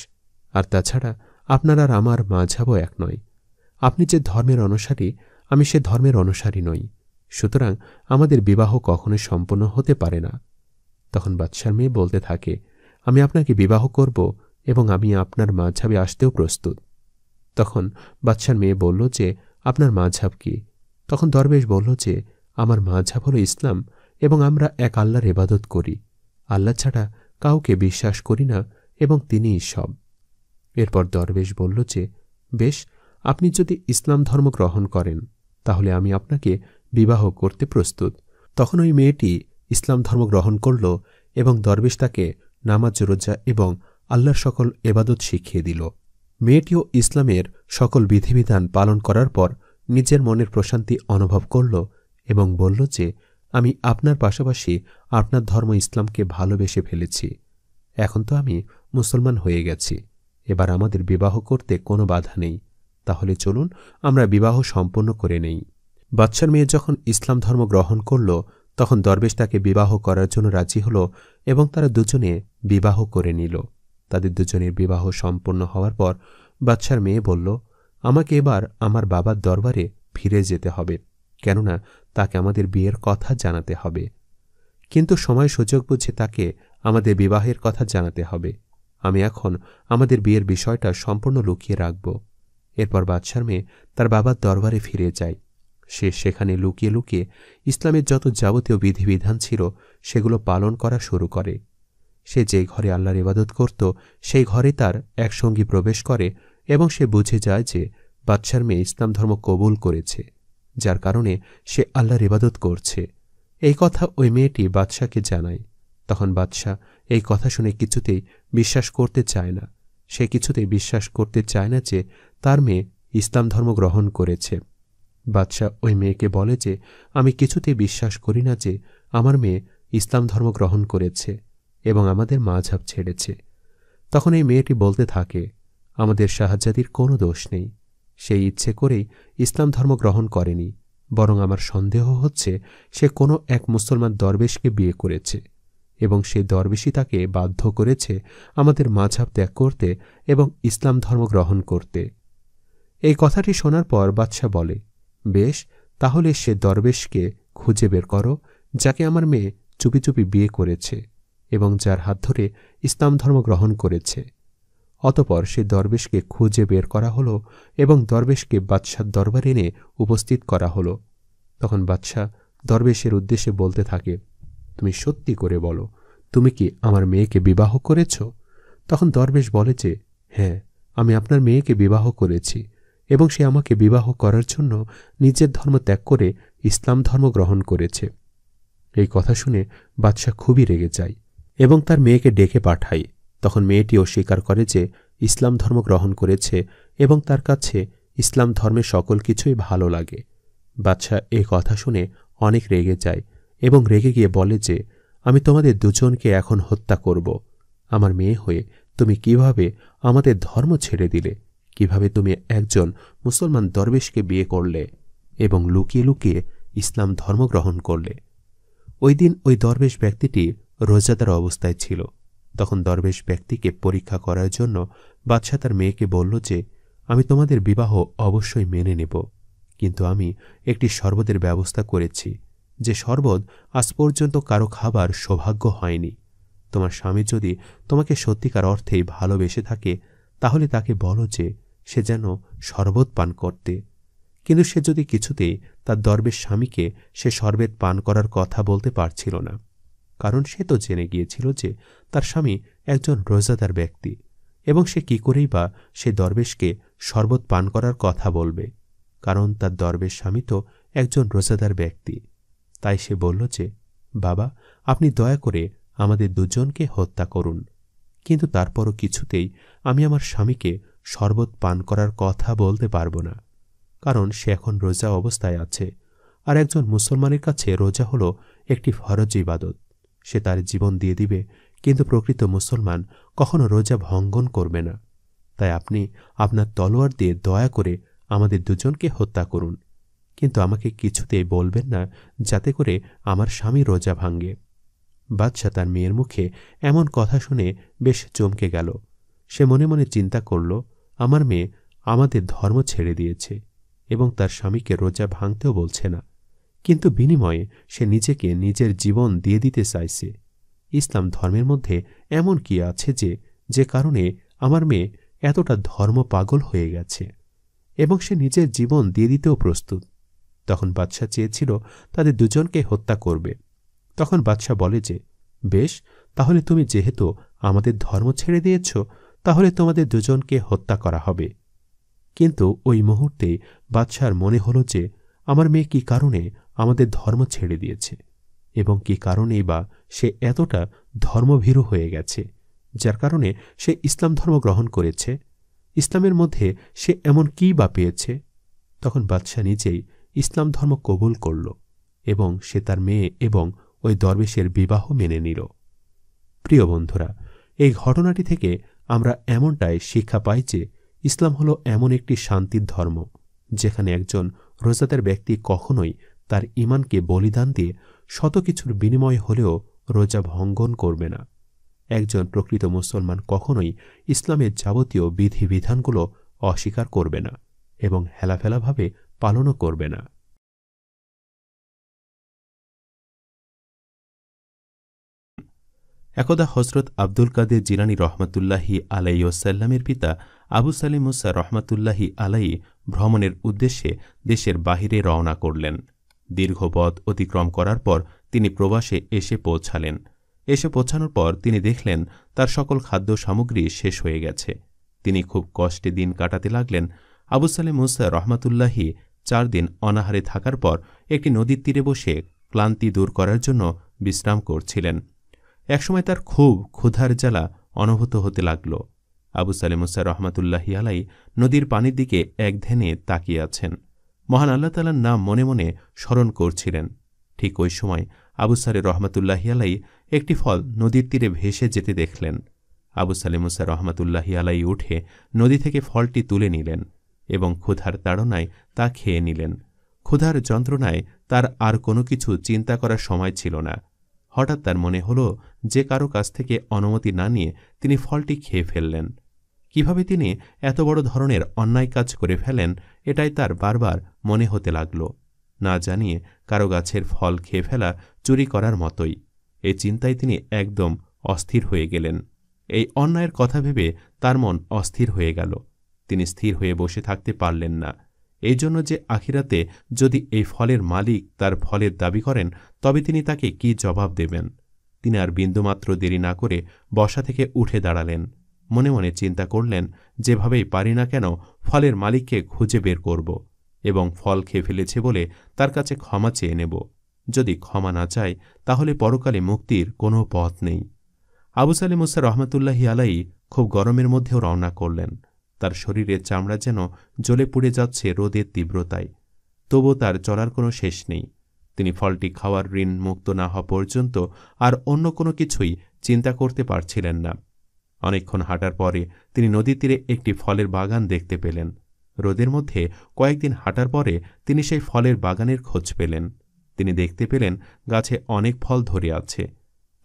আর তাছাড়া আপনার আর আমার মাঝহাবও এক নয়। আপনি যে ধর্মের অনুসারী, আমি সে ধর্মের অনুসারী নই। সুতরাং আমাদের বিবাহ কখনোই সম্পন্ন হতে পারে না। তখন বাদশার মেয়ে বলতে থাকে, আমি আপনাকে বিবাহ করব এবং আমি আপনার মাঝহাবে আসতেও প্রস্তুত। তখন বাদশার মেয়ে বলল যে, আপনার মাঝহাব কি? তখন দরবেশ বলল যে, আমার মাঝহাব হল ইসলাম এবং আমরা এক আল্লাহর ইবাদত করি। আল্লাহ ছাড়া কাউকে বিশ্বাস করি না এবং তিনিই সব। এরপর দরবেশ বলল যে, বেশ, আপনি যদি ইসলাম ধর্ম গ্রহণ করেন তাহলে আমি আপনাকে বিবাহ করতে প্রস্তুত। তখন ওই মেয়েটি ইসলাম ধর্ম গ্রহণ করল এবং দরবেশ তাকে নামাজ, রোজা এবং আল্লাহর সকল ইবাদত শিখিয়ে দিল। মেয়েটিও ইসলামের সকল বিধিবিধান পালন করার পর নিজের মনের প্রশান্তি অনুভব করল এবং বলল যে, আমি আপনার পাশাপাশি আপনার ধর্ম ইসলামকে ভালোবেসে ফেলেছি। এখন তো আমি মুসলমান হয়ে গেছি, এবার আমাদের বিবাহ করতে কোনো বাধা নেই। তাহলে চলুন আমরা বিবাহ সম্পন্ন করে নেই। বাদশার মেয়ে যখন ইসলাম ধর্ম গ্রহণ করল তখন দরবেশ তাকে বিবাহ করার জন্য রাজি হল এবং তারা দুজনে বিবাহ করে নিল। তাদের দুজনের বিবাহ সম্পন্ন হওয়ার পর বাদশার মেয়ে বলল, আমাকে এবার আমার বাবার দরবারে ফিরে যেতে হবে, কেননা তাকে আমাদের বিয়ের কথা জানাতে হবে। কিন্তু সময় সুযোগ বুঝে তাকে আমাদের বিবাহের কথা জানাতে হবে। আমি এখন আমাদের বিয়ের বিষয়টা সম্পূর্ণ লুকিয়ে রাখব। এরপর বাদশার মেয়ে তার বাবার দরবারে ফিরে যায়। সে সেখানে লুকিয়ে লুকিয়ে ইসলামের যত যাবতীয় বিধিবিধান ছিল সেগুলো পালন করা শুরু করে। সে যে ঘরে আল্লাহর ইবাদত করত সেই ঘরে তার এক সঙ্গী প্রবেশ করে এবং সে বুঝে যায় যে বাদশার মেয়ে ইসলাম ধর্ম কবুল করেছে, যার কারণে সে আল্লাহর ইবাদত করছে। এই কথা ওই মেয়েটি বাদশাকে জানায়। তখন বাদশাহ এই কথা শুনে কিছুতেই বিশ্বাস করতে চায় না। সে কিছুতেই বিশ্বাস করতে চায় না যে তার মেয়ে ইসলাম ধর্ম গ্রহণ করেছে। বাদশাহ ওই মেয়েকে বলে যে, আমি কিছুতেই বিশ্বাস করি না যে আমার মেয়ে ইসলাম ধর্ম গ্রহণ করেছে এবং আমাদের মাযহাব ছেড়েছে। তখন এই মেয়েটি বলতে থাকে, আমাদের শাহজাদির কোনো দোষ নেই। সেই ইচ্ছে করেই ইসলাম ধর্ম গ্রহণ করেনি, বরং আমার সন্দেহ হচ্ছে সে কোনো এক মুসলমান দরবেশকে বিয়ে করেছে এবং সেই দরবেশই তাকে বাধ্য করেছে আমাদের মাঝহাব ত্যাগ করতে এবং ইসলাম ধর্ম গ্রহণ করতে। এই কথাটি শোনার পর বাদশাহ বলে, বেশ, তাহলে সে দরবেশকে খুঁজে বের করো যাকে আমার মেয়ে চুপি চুপি বিয়ে করেছে এবং যার হাত ধরে ইসলাম ধর্ম গ্রহণ করেছে। অতপর সে দরবেশকে খুঁজে বের করা হল এবং দরবেশকে বাদশার দরবারে এনে উপস্থিত করা হল। তখন বাদশাহ দরবেশের উদ্দেশ্যে বলতে থাকে, তুমি সত্যি করে বলো, তুমি কি আমার মেয়েকে বিবাহ করেছ? তখন দরবেশ বলে যে, হ্যাঁ, আমি আপনার মেয়েকে বিবাহ করেছি এবং সে আমাকে বিবাহ করার জন্য নিজের ধর্ম ত্যাগ করে ইসলাম ধর্ম গ্রহণ করেছে। এই কথা শুনে বাদশাহ খুবই রেগে যায় এবং তার মেয়েকে ডেকে পাঠায়। তখন মেয়েটিও স্বীকার করে যে ইসলাম ধর্ম গ্রহণ করেছে এবং তার কাছে ইসলাম ধর্মের সকল কিছুই ভালো লাগে। বাদশাহ এই কথা শুনে অনেক রেগে যায় এবং রেগে গিয়ে বলে যে, আমি তোমাদের দুজনকে এখন হত্যা করব। আমার মেয়ে হয়ে তুমি কিভাবে আমাদের ধর্ম ছেড়ে দিলে? কিভাবে তুমি একজন মুসলমান দরবেশকে বিয়ে করলে এবং লুকিয়ে লুকিয়ে ইসলাম ধর্ম গ্রহণ করলে? ওই দিন ওই দরবেশ ব্যক্তিটি রোজাদার অবস্থায় ছিল। তখন দরবেশ ব্যক্তিকে পরীক্ষা করার জন্য বাদশাহ তার মেয়েকে বলল যে, আমি তোমাদের বিবাহ অবশ্যই মেনে নেব, কিন্তু আমি একটি শরবতের ব্যবস্থা করেছি, যে শরবত আজ পর্যন্ত কারো খাবার সৌভাগ্য হয়নি। তোমার স্বামী যদি তোমাকে সত্যিকার অর্থেই ভালোবেসে থাকে তাহলে তাকে বলো যে সে যেন শরবত পান করতে। কিন্তু সে যদি কিছুতেই তার দরবেশ স্বামীকে সে শরবত পান করার কথা বলতে পারছিল না, কারণ সে তো জেনে গিয়েছিল যে তার স্বামী একজন রোজাদার ব্যক্তি এবং সে কি করেই বা সে দরবেশকে শরবত পান করার কথা বলবে, কারণ তার দরবেশ স্বামী তো একজন রোজাদার ব্যক্তি। তাই সে বলল যে, বাবা, আপনি দয়া করে আমাদের দুজনকে হত্যা করুন, কিন্তু তারপরও কিছুতেই আমি আমার স্বামীকে শরবত পান করার কথা বলতে পারব না, কারণ সে এখন রোজা অবস্থায় আছে, আর একজন মুসলমানের কাছে রোজা হল একটি ফরজ ইবাদত। সে তার জীবন দিয়ে দিবে, কিন্তু প্রকৃত মুসলমান কখনো রোজা ভঙ্গন করবে না। তাই আপনি আপনার তলোয়ার দিয়ে দয়া করে আমাদের দুজনকে হত্যা করুন, কিন্তু আমাকে কিছুতেই বলবেন না যাতে করে আমার স্বামী রোজা ভাঙ্গে। বাদশাহ তার মেয়ের মুখে এমন কথা শুনে বেশ চমকে গেল। সে মনে মনে চিন্তা করল, আমার মেয়ে আমাদের ধর্ম ছেড়ে দিয়েছে এবং তার স্বামীকে রোজা ভাঙতেও বলছে না, কিন্তু বিনিময়ে সে নিজেকে নিজের জীবন দিয়ে দিতে চাইছে। ইসলাম ধর্মের মধ্যে এমন কি আছে যে কারণে আমার মেয়ে এতটা ধর্ম পাগল হয়ে গেছে এবং সে নিজের জীবন দিয়ে দিতেও প্রস্তুত? তখন বাদশাহ চেয়েছিল তাদের দুজনকে হত্যা করবে। তখন বাদশাহ বলে যে, বেশ, তাহলে তুমি যেহেতু আমাদের ধর্ম ছেড়ে দিয়েছ, তাহলে তোমাদের দুজনকে হত্যা করা হবে। কিন্তু ওই মুহূর্তে বাদশার মনে হল যে আমার মেয়ে কি কারণে আমাদের ধর্ম ছেড়ে দিয়েছে এবং কি কারণেই বা সে এতটা ধর্মভীরু হয়ে গেছে, যার কারণে সে ইসলাম ধর্ম গ্রহণ করেছে। ইসলামের মধ্যে সে এমন কী বা পেয়েছে? তখন বাদশাহ নিজেই ইসলাম ধর্ম কবুল করল এবং সে তার মেয়ে এবং ওই দরবেশের বিবাহ মেনে নিল। প্রিয় বন্ধুরা, এই ঘটনাটি থেকে আমরা এমনটাই শিক্ষা পাই যে ইসলাম হলো এমন একটি শান্তির ধর্ম যেখানে একজন রোজাদার ব্যক্তি কখনোই তার ঈমানকে বলিদান দিয়ে শত কিছুর বিনিময় হলেও রোজা ভঙ্গন করবে না। একজন প্রকৃত মুসলমান কখনোই ইসলামের যাবতীয় বিধিবিধানগুলো অস্বীকার করবে না এবং হেলাফেলাভাবে পালনও করবে না। একদা হজরত আব্দুল কাদের জিলানী রহমাতুল্লাহি আলাইহি ওয়াসাল্লামের পিতা আবু সালিম মুসা রহমাতুল্লাহি আলাইহি ভ্রমণের উদ্দেশ্যে দেশের বাহিরে রওনা করলেন। দীর্ঘ পথ অতিক্রম করার পর তিনি প্রবাসে এসে পৌঁছালেন। এসে পৌঁছানোর পর তিনি দেখলেন তার সকল খাদ্য সামগ্রী শেষ হয়ে গেছে। তিনি খুব কষ্টে দিন কাটাতে লাগলেন। আবু সালিম মুসা রহমাতুল্লাহি 4 দিন অনাহারে থাকার পর একটি নদীর তীরে বসে ক্লান্তি দূর করার জন্য বিশ্রাম করছিলেন। একসময় তার খুব ক্ষুধার জ্বালা অনুভূত হতে লাগল। আবু সালিম মুসা রহমাতুল্লাহি আলাই নদীর পানির দিকে এক ধ্যানে তাকিয়ে আছেন, মহান আল্লাহ তাআলার নাম মনে মনে স্মরণ করছিলেন। ঠিক ওই সময় আবু সালে রহমাতুল্লাহি আলাই একটি ফল নদীর তীরে ভেসে যেতে দেখলেন। আবু সালেহ মুসা রহমাতুল্লাহি আলাই উঠে নদী থেকে ফলটি তুলে নিলেন এবং ক্ষুধার তাড়নায় তা খেয়ে নিলেন। ক্ষুধার যন্ত্রণায় তার আর কোনো কিছু চিন্তা করার সময় ছিল না। হঠাৎ তার মনে হল যে কারো কাছ থেকে অনুমতি না নিয়ে তিনি ফলটি খেয়ে ফেললেন। কিভাবে তিনি এত বড় ধরনের অন্যায় কাজ করে ফেলেন এটাই তার বারবার মনে হতে লাগল। না জানিয়ে কারো গাছের ফল খেয়ে ফেলা চুরি করার মতোই। এই চিন্তায় তিনি একদম অস্থির হয়ে গেলেন। এই অন্যায়ের কথা ভেবে তার মন অস্থির হয়ে গেল। তিনি স্থির হয়ে বসে থাকতে পারলেন না। এই জন্য যে আখিরাতে যদি এই ফলের মালিক তার ফলের দাবি করেন তবে তিনি তাকে কি জবাব দেবেন। তিনি আর বিন্দুমাত্র দেরি না করে বসা থেকে উঠে দাঁড়ালেন। মনে মনে চিন্তা করলেন, যেভাবেই পারি না কেন ফলের মালিককে খুঁজে বের করব এবং ফল খেয়ে ফেলেছে বলে তার কাছে ক্ষমা চেয়ে নেব। যদি ক্ষমা না চায় তাহলে পরকালে মুক্তির কোনো পথ নেই। আবু সালেহ মুসা রহমতুল্লাহি আলাই খুব গরমের মধ্যেও রওনা করলেন। তার শরীরের চামড়া যেন জ্বলে পুড়ে যাচ্ছে রোদের তীব্রতায়। তবু তার চলার কোনো শেষ নেই। তিনি ফলটি খাওয়ার ঋণ মুক্ত না হওয়া পর্যন্ত আর অন্য কোনো কিছুই চিন্তা করতে পারছিলেন না। অনেকক্ষণ হাঁটার পরে তিনি নদীর তীরে একটি ফলের বাগান দেখতে পেলেন। রোদের মধ্যে কয়েকদিন হাঁটার পরে তিনি সেই ফলের বাগানের খোঁজ পেলেন। তিনি দেখতে পেলেন গাছে অনেক ফল ধরে আছে।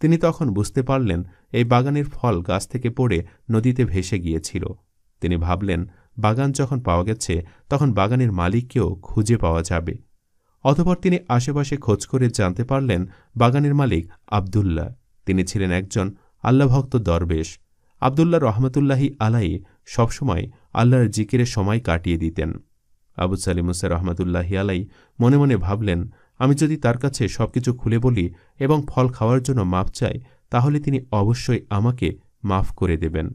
তিনি তখন বুঝতে পারলেন এই বাগানের ফল গাছ থেকে পড়ে নদীতে ভেসে গিয়েছিল। তিনি ভাবলেন, বাগান যখন পাওয়া গেছে তখন বাগানের মালিককেও খুঁজে পাওয়া যাবে। অতঃপর তিনি আশেপাশে খোঁজ করে জানতে পারলেন বাগানের মালিক আবদুল্লাহ। তিনি ছিলেন একজন আল্লাহভক্ত দরবেশ। আবদুল্লাহ রহমতুল্লাহি আলাই সবসময় আল্লাহর জিকিরে সময় কাটিয়ে দিতেন। আবু সালেহ মুসা রহমতুল্লাহি আলাই মনে মনে ভাবলেন, আমি যদি তার কাছে সবকিছু খুলে বলি এবং ফল খাওয়ার জন্য মাপ চাই তাহলে তিনি অবশ্যই আমাকে মাফ করে দেবেন।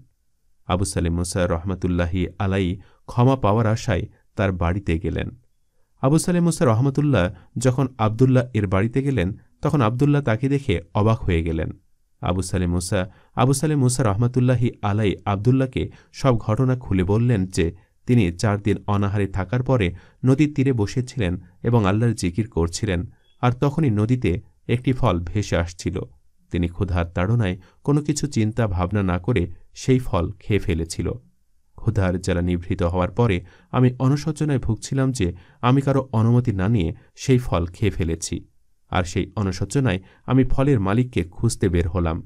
আবু সালেহ মুসা রহমতুল্লাহি আলাই ক্ষমা পাওয়ার আশায় তার বাড়িতে গেলেন। আবু সালেহ মুসা রহমতুল্লাহ যখন আবদুল্লাহ এর বাড়িতে গেলেন তখন আবদুল্লাহ তাকে দেখে অবাক হয়ে গেলেন। আবু সালেহ মুসা রহমতুল্লাহি আলাই আবদুল্লাহকে সব ঘটনা খুলে বললেন যে তিনি 4 দিন অনাহারে থাকার পরে নদীর তীরে বসেছিলেন এবং আল্লাহর জিকির করছিলেন, আর তখনই নদীতে একটি ফল ভেসে আসছিল। তিনি ক্ষুধার তাড়নায় কোনো কিছু চিন্তা ভাবনা না করে সেই ফল খেয়ে ফেলেছিল। ক্ষুধার জ্বালা নিভৃত হওয়ার পরে আমি অনুশোচনায় ভুগছিলাম যে আমি কারো অনুমতি না নিয়ে সেই ফল খেয়ে ফেলেছি, আর সেই অনুশোচনায় আমি ফলের মালিককে খুঁজতে বের হলাম।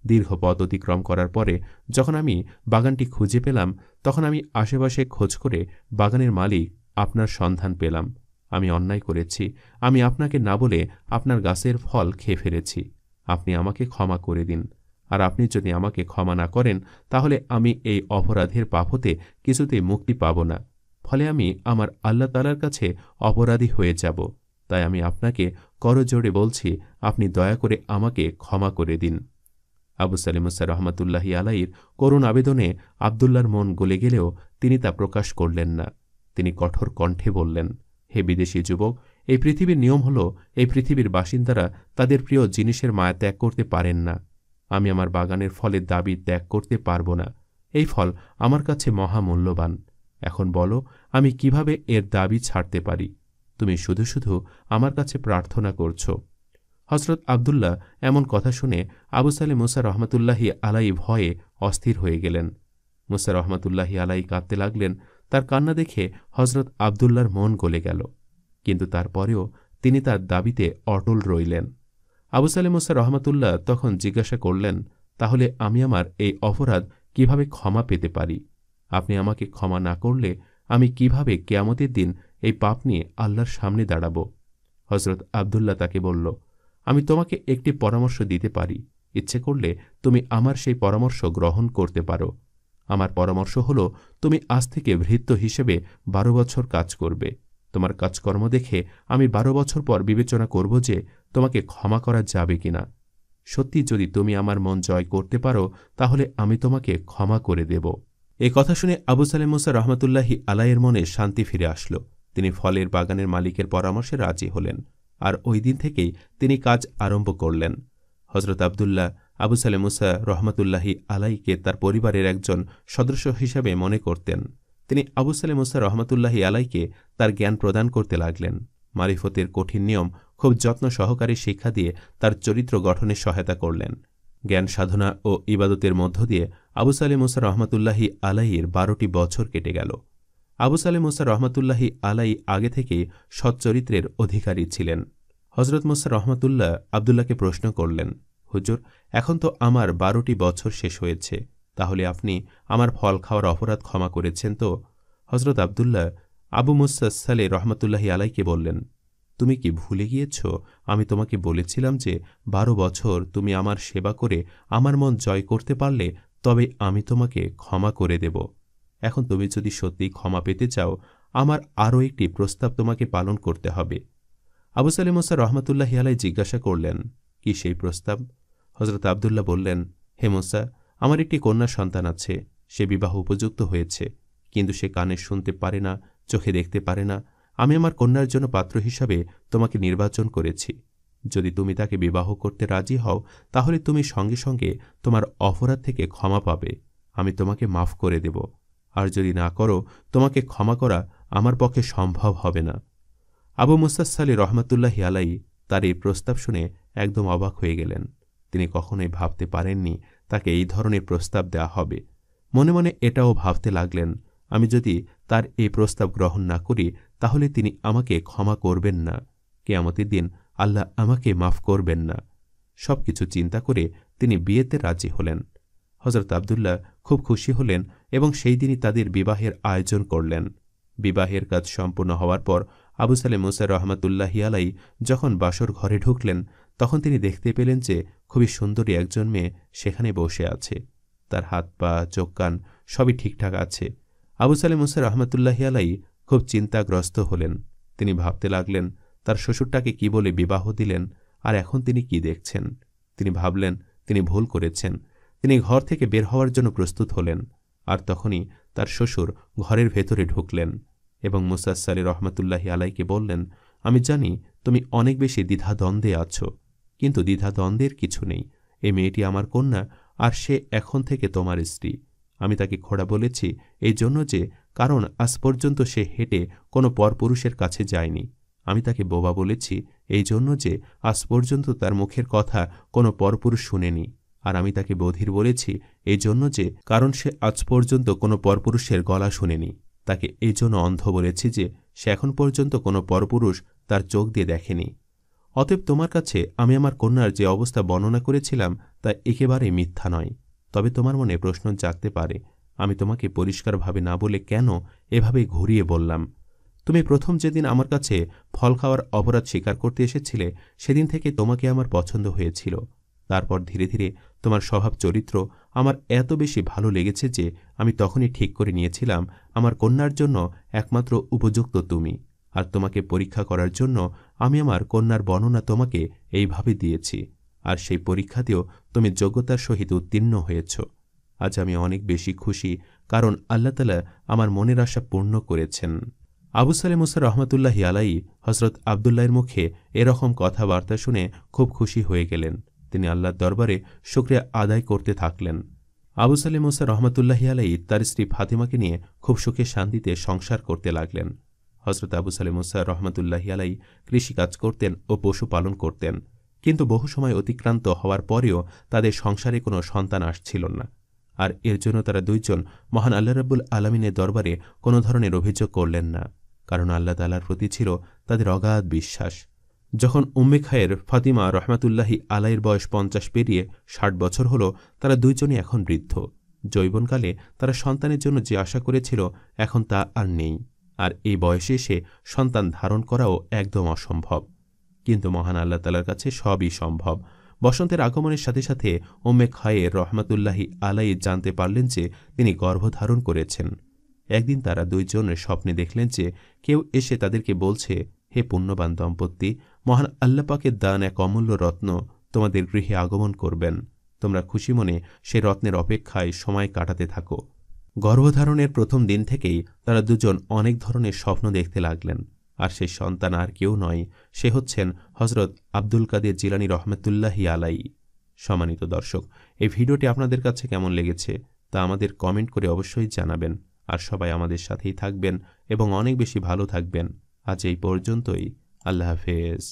দীর্ঘ পথ অতিক্রম করার পরে যখন আমি বাগানটি খুঁজে পেলাম তখন আমি আশেপাশে খোঁজ করে বাগানের মালিক আপনার সন্ধান পেলাম। আমি অন্যায় করেছি। আমি আপনাকে না বলে আপনার গাছের ফল খেয়ে ফেলেছি। আপনি আমাকে ক্ষমা করে দিন। আর আপনি যদি আমাকে ক্ষমা না করেন তাহলে আমি এই অপরাধের পাপ হতে কিছুতেই মুক্তি পাব না। ফলে আমি আমার আল্লাহ তাআলার কাছে অপরাধী হয়ে যাব। তাই আমি আপনাকে করজোড়ে বলছি, আপনি দয়া করে আমাকে ক্ষমা করে দিন। আবু সালেহ মুসা রহমতুল্লাহি আলাইর করুণ আবেদনে আবদুল্লাহর মন গলে গেলেও তিনি তা প্রকাশ করলেন না। তিনি কঠোর কণ্ঠে বললেন, হে বিদেশী যুবক, এই পৃথিবীর নিয়ম হল এই পৃথিবীর বাসিন্দারা তাদের প্রিয় জিনিসের মায়া ত্যাগ করতে পারেন না। আমি আমার বাগানের ফলের দাবি ত্যাগ করতে পারব না। এই ফল আমার কাছে মহামূল্যবান। এখন বলো, আমি কিভাবে এর দাবি ছাড়তে পারি? তুমি শুধু শুধু আমার কাছে প্রার্থনা করছ। হযরত আবদুল্লাহ এমন কথা শুনে আবু সালেহ মুসা রহমতুল্লাহি আলাই ভয়ে অস্থির হয়ে গেলেন। মুসা রহমতুল্লাহি আলাই কাঁদতে লাগলেন। তার কান্না দেখে হযরত আবদুল্লাহর মন গলে গেল, কিন্তু তারপরেও তিনি তার দাবিতে অটল রইলেন। আবু সালেহ মুসা রহমতুল্লাহ তখন জিজ্ঞাসা করলেন, তাহলে আমি আমার এই অপরাধ কিভাবে ক্ষমা পেতে পারি? আপনি আমাকে ক্ষমা না করলে আমি কিভাবে কিয়ামতের দিন এই পাপ নিয়ে আল্লাহর সামনে দাঁড়াব? হযরত আবদুল্লাহ তাকে বলল, আমি তোমাকে একটি পরামর্শ দিতে পারি। ইচ্ছে করলে তুমি আমার সেই পরামর্শ গ্রহণ করতে পারো। আমার পরামর্শ হলো, তুমি আজ থেকে ভৃত্য হিসেবে 12 বছর কাজ করবে। তোমার কাজকর্ম দেখে আমি 12 বছর পর বিবেচনা করব যে তোমাকে ক্ষমা করা যাবে কিনা। সত্যি যদি তুমি আমার মন জয় করতে পারো তাহলে আমি তোমাকে ক্ষমা করে দেব। এই কথা শুনে আবু সালেহ মুসা রহমতুল্লাহি আলাইয়ের মনে শান্তি ফিরে আসলো। তিনি ফলের বাগানের মালিকের পরামর্শে রাজি হলেন, আর ওই দিন থেকেই তিনি কাজ আরম্ভ করলেন। হযরত আবদুল্লাহ আবু সালেহ মুসা রহমতুল্লাহি আলাইকে তার পরিবারের একজন সদস্য হিসেবে মনে করতেন। তিনি আবু সালেহ মুসা রহমতুল্লাহি আলাইকে তার জ্ঞান প্রদান করতে লাগলেন। মারিফতের কঠিন নিয়ম খুব যত্ন সহকারে শিক্ষা দিয়ে তার চরিত্র গঠনে সহায়তা করলেন। জ্ঞান সাধনা ও ইবাদতের মধ্য দিয়ে আবু সালেহ মুসা রহমাতুল্লাহি আলাইয়ের 12টি বছর কেটে গেল। আবু সালেহ মুসা রহমাতুল্লাহি আলাই আগে থেকেই সচ্চরিত্রের অধিকারী ছিলেন। হজরত মুসা রহমাতুল্লাহ আবদুল্লাহকে প্রশ্ন করলেন, হুজুর, এখন তো আমার 12টি বছর শেষ হয়েছে, তাহলে আপনি আমার ফল খাওয়ার অপরাধ ক্ষমা করেছেন তো? হজরত আবদুল্লাহ আবু মুসা সালেহ রহমাতুল্লাহি আলাইকে বললেন, তুমি কি ভুলে গিয়েছ আমি তোমাকে বলেছিলাম যে 12 বছর তুমি আমার সেবা করে আমার মন জয় করতে পারলে তবে আমি তোমাকে ক্ষমা করে দেব। এখন তুমি যদি সত্যি ক্ষমা পেতে চাও, আমার আরও একটি প্রস্তাব তোমাকে পালন করতে হবে। আবু সালেহ মুসা রহমাতুল্লাহি আলাই জিজ্ঞাসা করলেন, কি সেই প্রস্তাব? হজরত আবদুল্লাহ বললেন, হে মুসা, আমার একটি কন্যা সন্তান আছে। সে বিবাহ উপযুক্ত হয়েছে, কিন্তু সে কানে শুনতে পারে না, চোখে দেখতে পারে না। আমি আমার কন্যার জন্য পাত্র হিসাবে তোমাকে নির্বাচন করেছি। যদি তুমি তাকে বিবাহ করতে রাজি হও, তাহলে তুমি সঙ্গে সঙ্গে তোমার অপরাধ থেকে ক্ষমা পাবে, আমি তোমাকে মাফ করে দেব। আর যদি না করো, তোমাকে ক্ষমা করা আমার পক্ষে সম্ভব হবে না। আবু মুসা সালেহ রহমাতুল্লাহি আলাই তার এই প্রস্তাব শুনে একদম অবাক হয়ে গেলেন। তিনি কখনোই ভাবতে পারেননি তাকে এই ধরনের প্রস্তাব দেওয়া হবে। মনে মনে এটাও ভাবতে লাগলেন, আমি যদি তার এই প্রস্তাব গ্রহণ না করি, তাহলে তিনি আমাকে ক্ষমা করবেন না, কিয়ামতের দিন আল্লাহ আমাকে মাফ করবেন না। সবকিছু চিন্তা করে তিনি বিয়েতে রাজি হলেন। হজরত আবদুল্লাহ খুব খুশি হলেন এবং সেই দিনই তাদের বিবাহের আয়োজন করলেন। বিবাহের কাজ সম্পূর্ণ হওয়ার পর আবু সালেহ মুসা রহমাতুল্লাহি আলাই যখন বাসর ঘরে ঢুকলেন, তখন তিনি দেখতে পেলেন যে খুবই সুন্দরী একজন মেয়ে সেখানে বসে আছে। তার হাত পা চোখ কান সবই ঠিকঠাক আছে। আবু সালেহ মুসা রহমাতুল্লাহি আলাই খুব চিন্তাগ্রস্ত হলেন। তিনি ভাবতে লাগলেন, তার শ্বশুরটাকে কি বলে বিবাহ দিলেন, আর এখন তিনি কি দেখছেন। তিনি ভাবলেন তিনি ভুল করেছেন। তিনি ঘর থেকে বের হওয়ার জন্য প্রস্তুত হলেন, আর তখনই তার শ্বশুর ঘরের ভেতরে ঢুকলেন এবং মুসা সালেহ রহমাতুল্লাহি আলাইকে বললেন, আমি জানি তুমি অনেক বেশি দ্বিধাদ্বন্দ্বে আছো, কিন্তু দ্বিধাদ্বন্দ্বের কিছু নেই। এই মেয়েটি আমার কন্যা, আর সে এখন থেকে তোমার স্ত্রী। আমি তাকে খোড়া বলেছি এই জন্য যে কারণ আজ পর্যন্ত সে হেঁটে কোনো পরপুরুষের কাছে যায়নি। আমি তাকে বোবা বলেছি এই জন্য যে আজ পর্যন্ত তার মুখের কথা কোনো পরপুরুষ শুনেনি। আর আমি তাকে বধির বলেছি এই জন্য যে কারণ সে আজ পর্যন্ত কোনো পরপুরুষের গলা শুনেনি। তাকে এই জন্য অন্ধ বলেছি যে সে এখন পর্যন্ত কোনো পরপুরুষ তার চোখ দিয়ে দেখেনি। অতএব তোমার কাছে আমি আমার কন্যার যে অবস্থা বর্ণনা করেছিলাম তা একেবারেই মিথ্যা নয়। তবে তোমার মনে প্রশ্ন জাগতে পারে, আমি তোমাকে পরিষ্কারভাবে না বলে কেন এভাবে ঘুরিয়ে বললাম? তুমি প্রথম যেদিন আমার কাছে ফল খাওয়ার অপরাধ স্বীকার করতে এসেছিলে, সেদিন থেকে তোমাকে আমার পছন্দ হয়েছিল। তারপর ধীরে ধীরে তোমার স্বভাব চরিত্র আমার এত বেশি ভালো লেগেছে যে আমি তখনই ঠিক করে নিয়েছিলাম আমার কন্যার জন্য একমাত্র উপযুক্ত তুমি। আর তোমাকে পরীক্ষা করার জন্য আমি আমার কন্যার বর্ণনা তোমাকে এইভাবে দিয়েছি, আর সেই পরীক্ষাতেও তুমি যোগ্যতার সহিত উত্তীর্ণ হয়েছ। আজ আমি অনেক বেশি খুশি, কারণ আল্লাহ তাআলা আমার মনের আশা পূর্ণ করেছেন। আবু সালেহ মুসা রহমাতুল্লাহি আলাই হজরত আবদুল্লাহর মুখে এরকম কথাবার্তা শুনে খুব খুশি হয়ে গেলেন। তিনি আল্লাহর দরবারে শুকরিয়া আদায় করতে থাকলেন। আবু সালেহ মুসা রহমাতুল্লাহি আলাই তার স্ত্রী ফাতিমাকে নিয়ে খুব সুখে শান্তিতে সংসার করতে লাগলেন। হজরত আবু সালেহ মুসা রহমাতুল্লাহি আলাই কৃষিকাজ করতেন ও পশুপালন করতেন, কিন্তু বহু সময় অতিক্রান্ত হওয়ার পরেও তাদের সংসারে কোনো সন্তান আসছিল না। আর এর জন্য তারা দুইজন মহান আল্লাহ রাব্বুল আলামিনের দরবারে কোনো ধরনের অভিযোগ করলেন না, কারণ আল্লাহ তাআলার প্রতি ছিল তাদের অগাধ বিশ্বাস। যখন উম্মে খায়ের ফাতিমা রহমাতুল্লাহি আলাইয়ের বয়স 50 পেরিয়ে 60 বছর হল, তারা দুইজনই এখন বৃদ্ধ। যৌবনকালে তারা সন্তানের জন্য যে আশা করেছিল এখন তা আর নেই, আর এই বয়সে এসে সন্তান ধারণ করাও একদম অসম্ভব। কিন্তু মহান আল্লাহ তাআলার কাছে সবই সম্ভব। বসন্তের আগমনের সাথে সাথে উম্মে খায়ের রহমাতুল্লাহি আলাই জানতে পারলেন যে তিনি গর্ভধারণ করেছেন। একদিন তারা দুইজনের স্বপ্নে দেখলেন যে কেউ এসে তাদেরকে বলছে, হে পুণ্যবান দম্পতি, মহান আল্লাহ পাকের দান এক অমূল্য রত্ন তোমাদের গৃহে আগমন করবেন। তোমরা খুশি মনে সে রত্নের অপেক্ষায় সময় কাটাতে থাকো। গর্ভধারণের প্রথম দিন থেকেই তারা দুজন অনেক ধরনের স্বপ্ন দেখতে লাগলেন। আর সেই সন্তান আর কেউ নয়, সে হচ্ছেন হজরত আব্দুল কাদের জিলানী রহমতুল্লাহি আলাই। সম্মানিত দর্শক, এই ভিডিওটি আপনাদের কাছে কেমন লেগেছে তা আমাদের কমেন্ট করে অবশ্যই জানাবেন। আর সবাই আমাদের সাথেই থাকবেন এবং অনেক বেশি ভালো থাকবেন। আজ এই পর্যন্তই। আল্লাহ হাফেজ।